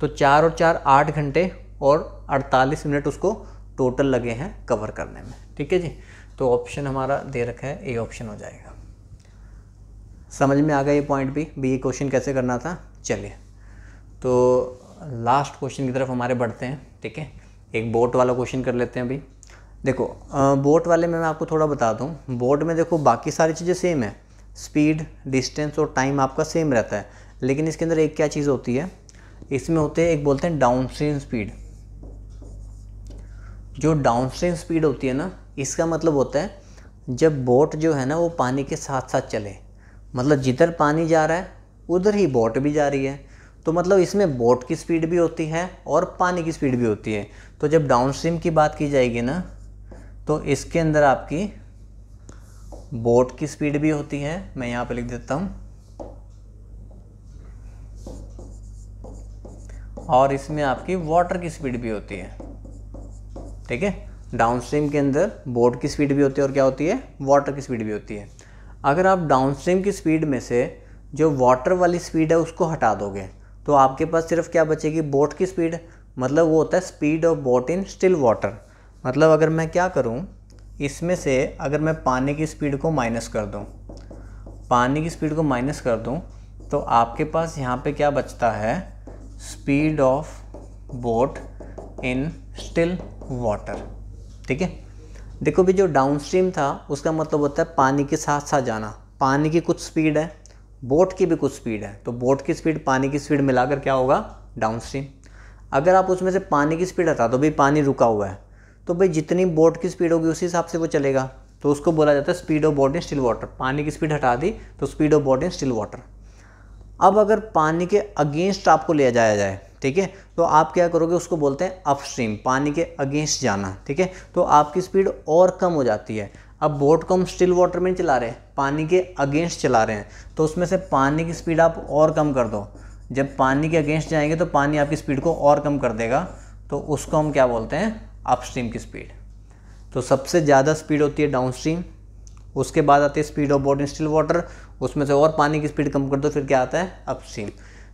तो 4 और 4 8 घंटे और 48 मिनट उसको टोटल लगे हैं कवर करने में, ठीक है जी। तो ऑप्शन हमारा दे रखा है, ए ऑप्शन हो जाएगा। समझ में आ गया ये पॉइंट भी ये क्वेश्चन कैसे करना था। चलिए तो लास्ट क्वेश्चन की तरफ हमारे बढ़ते हैं, ठीक है। एक बोट वाला क्वेश्चन कर लेते हैं अभी। देखो बोट वाले में मैं आपको थोड़ा बता दूं, बोट में देखो बाकी सारी चीज़ें सेम है, स्पीड, डिस्टेंस और टाइम आपका सेम रहता है, लेकिन इसके अंदर एक क्या चीज़ होती है, इसमें होते हैं एक बोलते हैं डाउनस्ट्रीम स्पीड। जो डाउनस्ट्रीम स्पीड होती है ना, इसका मतलब होता है जब बोट जो है ना वो पानी के साथ साथ चले, मतलब जिधर पानी जा रहा है उधर ही बोट भी जा रही है, तो मतलब इसमें बोट की स्पीड भी होती है और पानी की स्पीड भी होती है। तो जब डाउनस्ट्रीम की बात की जाएगी ना, तो इसके अंदर आपकी बोट की स्पीड भी होती है, मैं यहाँ पे लिख देता हूँ, और इसमें आपकी वाटर की स्पीड भी होती है। ठीक है, डाउनस्ट्रीम के अंदर बोट की स्पीड भी होती है और क्या होती है, वाटर की स्पीड भी होती है। अगर आप डाउनस्ट्रीम की स्पीड में से जो वाटर वाली स्पीड है उसको हटा दोगे तो आपके पास सिर्फ क्या बचेगी, बोट की स्पीड, मतलब वो होता है speed of boat in still water. मतलब अगर मैं क्या करूं, इसमें से अगर मैं पानी की स्पीड को माइनस कर दूं, पानी की स्पीड को माइनस कर दूं, तो आपके पास यहाँ पे क्या बचता है, speed of boat in still water. ठीक है, देखो भी जो डाउनस्ट्रीम था उसका मतलब होता है पानी के साथ साथ जाना, पानी की कुछ स्पीड है, बोट की भी कुछ स्पीड है, तो बोट की स्पीड पानी की स्पीड मिलाकर क्या होगा, डाउनस्ट्रीम। अगर आप उसमें से पानी की स्पीड हटा दो, भाई पानी रुका हुआ है, तो भाई जितनी बोट की स्पीड होगी उसी हिसाब से वो चलेगा, तो उसको बोला जाता है speed of boat in still water. पानी की स्पीड हटा दी तो speed of boat in still water. अब अगर पानी के अगेंस्ट आपको ले जाया जाए, ठीक है, तो आप क्या करोगे, उसको बोलते हैं अपस्ट्रीम, पानी के अगेंस्ट जाना। ठीक है, तो आपकी स्पीड और कम हो जाती है। अब बोट को हम स्टिल वाटर में नहीं चला रहे, पानी के अगेंस्ट चला रहे हैं, तो उसमें से पानी की स्पीड आप और कम कर दो। जब पानी के अगेंस्ट जाएंगे तो पानी आपकी स्पीड को और कम कर देगा, तो उसको हम क्या बोलते हैं, अपस्ट्रीम की स्पीड। तो सबसे ज़्यादा स्पीड होती है डाउनस्ट्रीम, उसके बाद आती है speed of boat in still water, उसमें से और पानी की स्पीड कम कर दो, फिर क्या आता है, अपस्ट्रीम।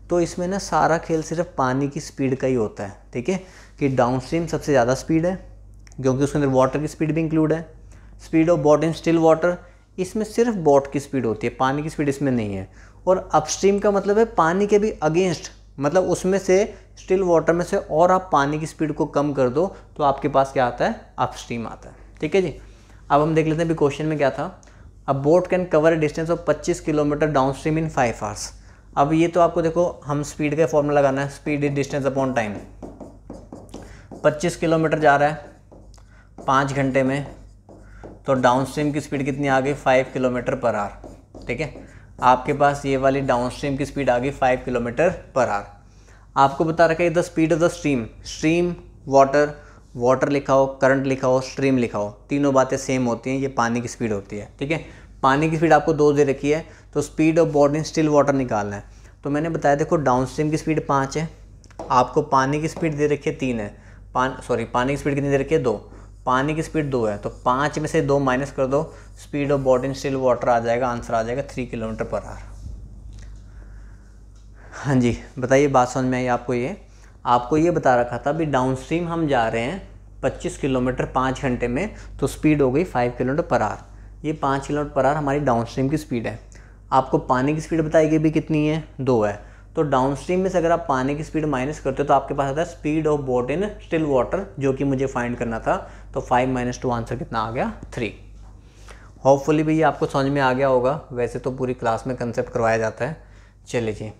तो इसमें ना सारा खेल सिर्फ पानी की स्पीड का ही होता है। ठीक है, कि डाउनस्ट्रीम सबसे ज़्यादा स्पीड है क्योंकि उसके अंदर वाटर की स्पीड भी इंक्लूड है। Speed of boat in still water, इसमें सिर्फ बोट की स्पीड होती है, पानी की स्पीड इसमें नहीं है। और अपस्ट्रीम का मतलब है पानी के भी अगेंस्ट, मतलब उसमें से स्टिल वाटर में से और आप पानी की स्पीड को कम कर दो तो आपके पास क्या आता है, अपस्ट्रीम आता है। ठीक है जी, अब हम देख लेते हैं अभी क्वेश्चन में क्या था। अ boat can cover A distance of 25 kilometre downstream in 5 hours. अब ये तो आपको देखो हम स्पीड का फॉर्मूला लगाना है, speed is distance upon time. 25 kilometre जा रहा है 5 घंटे में, तो डाउनस्ट्रीम की स्पीड कितनी आ गई, 5 किलोमीटर पर आवर। ठीक है, आपके पास ये वाली डाउनस्ट्रीम की स्पीड आ गई 5 किलोमीटर पर आवर। आपको बता रखा है the speed of the stream, stream water, water लिखा हो, करंट लिखा हो, स्ट्रीम लिखा हो, तीनों बातें सेम होती हैं, ये पानी की स्पीड होती है। ठीक है, पानी की स्पीड आपको 2 दे रखी है, तो speed of boat in still water निकालना है। तो मैंने बताया देखो डाउनस्ट्रीम की स्पीड 5 है, आपको पानी की स्पीड दे रखी है 3 है, पानी की स्पीड कितनी दे रखी है, 2, पानी की स्पीड 2 है, तो 5 में से 2 माइनस कर दो, speed of boat in still water आ जाएगा, आंसर आ जाएगा 3 किलोमीटर पर आवर। हाँ जी, बताइए बात समझ में आई आपको। ये आपको ये बता रखा था भी डाउनस्ट्रीम हम जा रहे हैं 25 किलोमीटर 5 घंटे में, तो स्पीड हो गई 5 किलोमीटर पर आवर। ये 5 किलोमीटर पर आवर हमारी डाउनस्ट्रीम की स्पीड है। आपको पानी की स्पीड बताई गई भी कितनी है, 2 है, तो डाउनस्ट्रीम में से अगर आप पानी की स्पीड माइनस करते हो तो आपके पास आता है speed of boat in still water, जो कि मुझे फाइंड करना था। तो 5 - 2 आंसर कितना आ गया, 3। होपफुली भी ये आपको समझ में आ गया होगा, वैसे तो पूरी क्लास में कंसेप्ट करवाया जाता है। चलिए जी,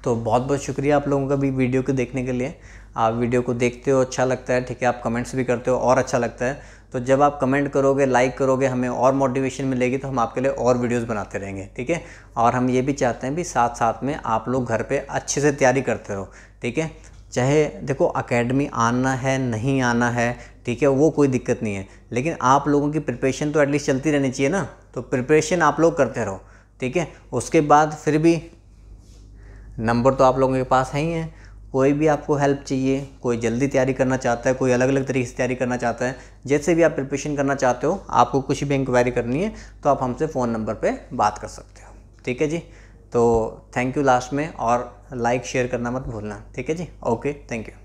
तो बहुत बहुत शुक्रिया आप लोगों का भी वीडियो को देखने के लिए। आप वीडियो को देखते हो, अच्छा लगता है, ठीक है, आप कमेंट्स भी करते हो और अच्छा लगता है। तो जब आप कमेंट करोगे, लाइक करोगे, हमें और मोटिवेशन मिलेगी, तो हम आपके लिए और वीडियोस बनाते रहेंगे। ठीक है, और हम ये भी चाहते हैं भी साथ साथ में आप लोग घर पे अच्छे से तैयारी करते रहो। ठीक है, चाहे देखो अकेडमी आना है नहीं आना है, ठीक है, वो कोई दिक्कत नहीं है, लेकिन आप लोगों की प्रिपरेशन तो एटलीस्ट चलती रहनी चाहिए ना। तो प्रिपरेशन आप लोग करते रहो। ठीक है, उसके बाद फिर भी नंबर तो आप लोगों के पास है ही हैं। कोई भी आपको हेल्प चाहिए, कोई जल्दी तैयारी करना चाहता है, कोई अलग अलग तरीके से तैयारी करना चाहता है, जैसे भी आप प्रिपरेशन करना चाहते हो, आपको कुछ भी इंक्वायरी करनी है तो आप हमसे फ़ोन नंबर पे बात कर सकते हो। ठीक है जी, तो थैंक यू लास्ट में, और लाइक शेयर करना मत भूलना। ठीक है जी, ओके, थैंक यू।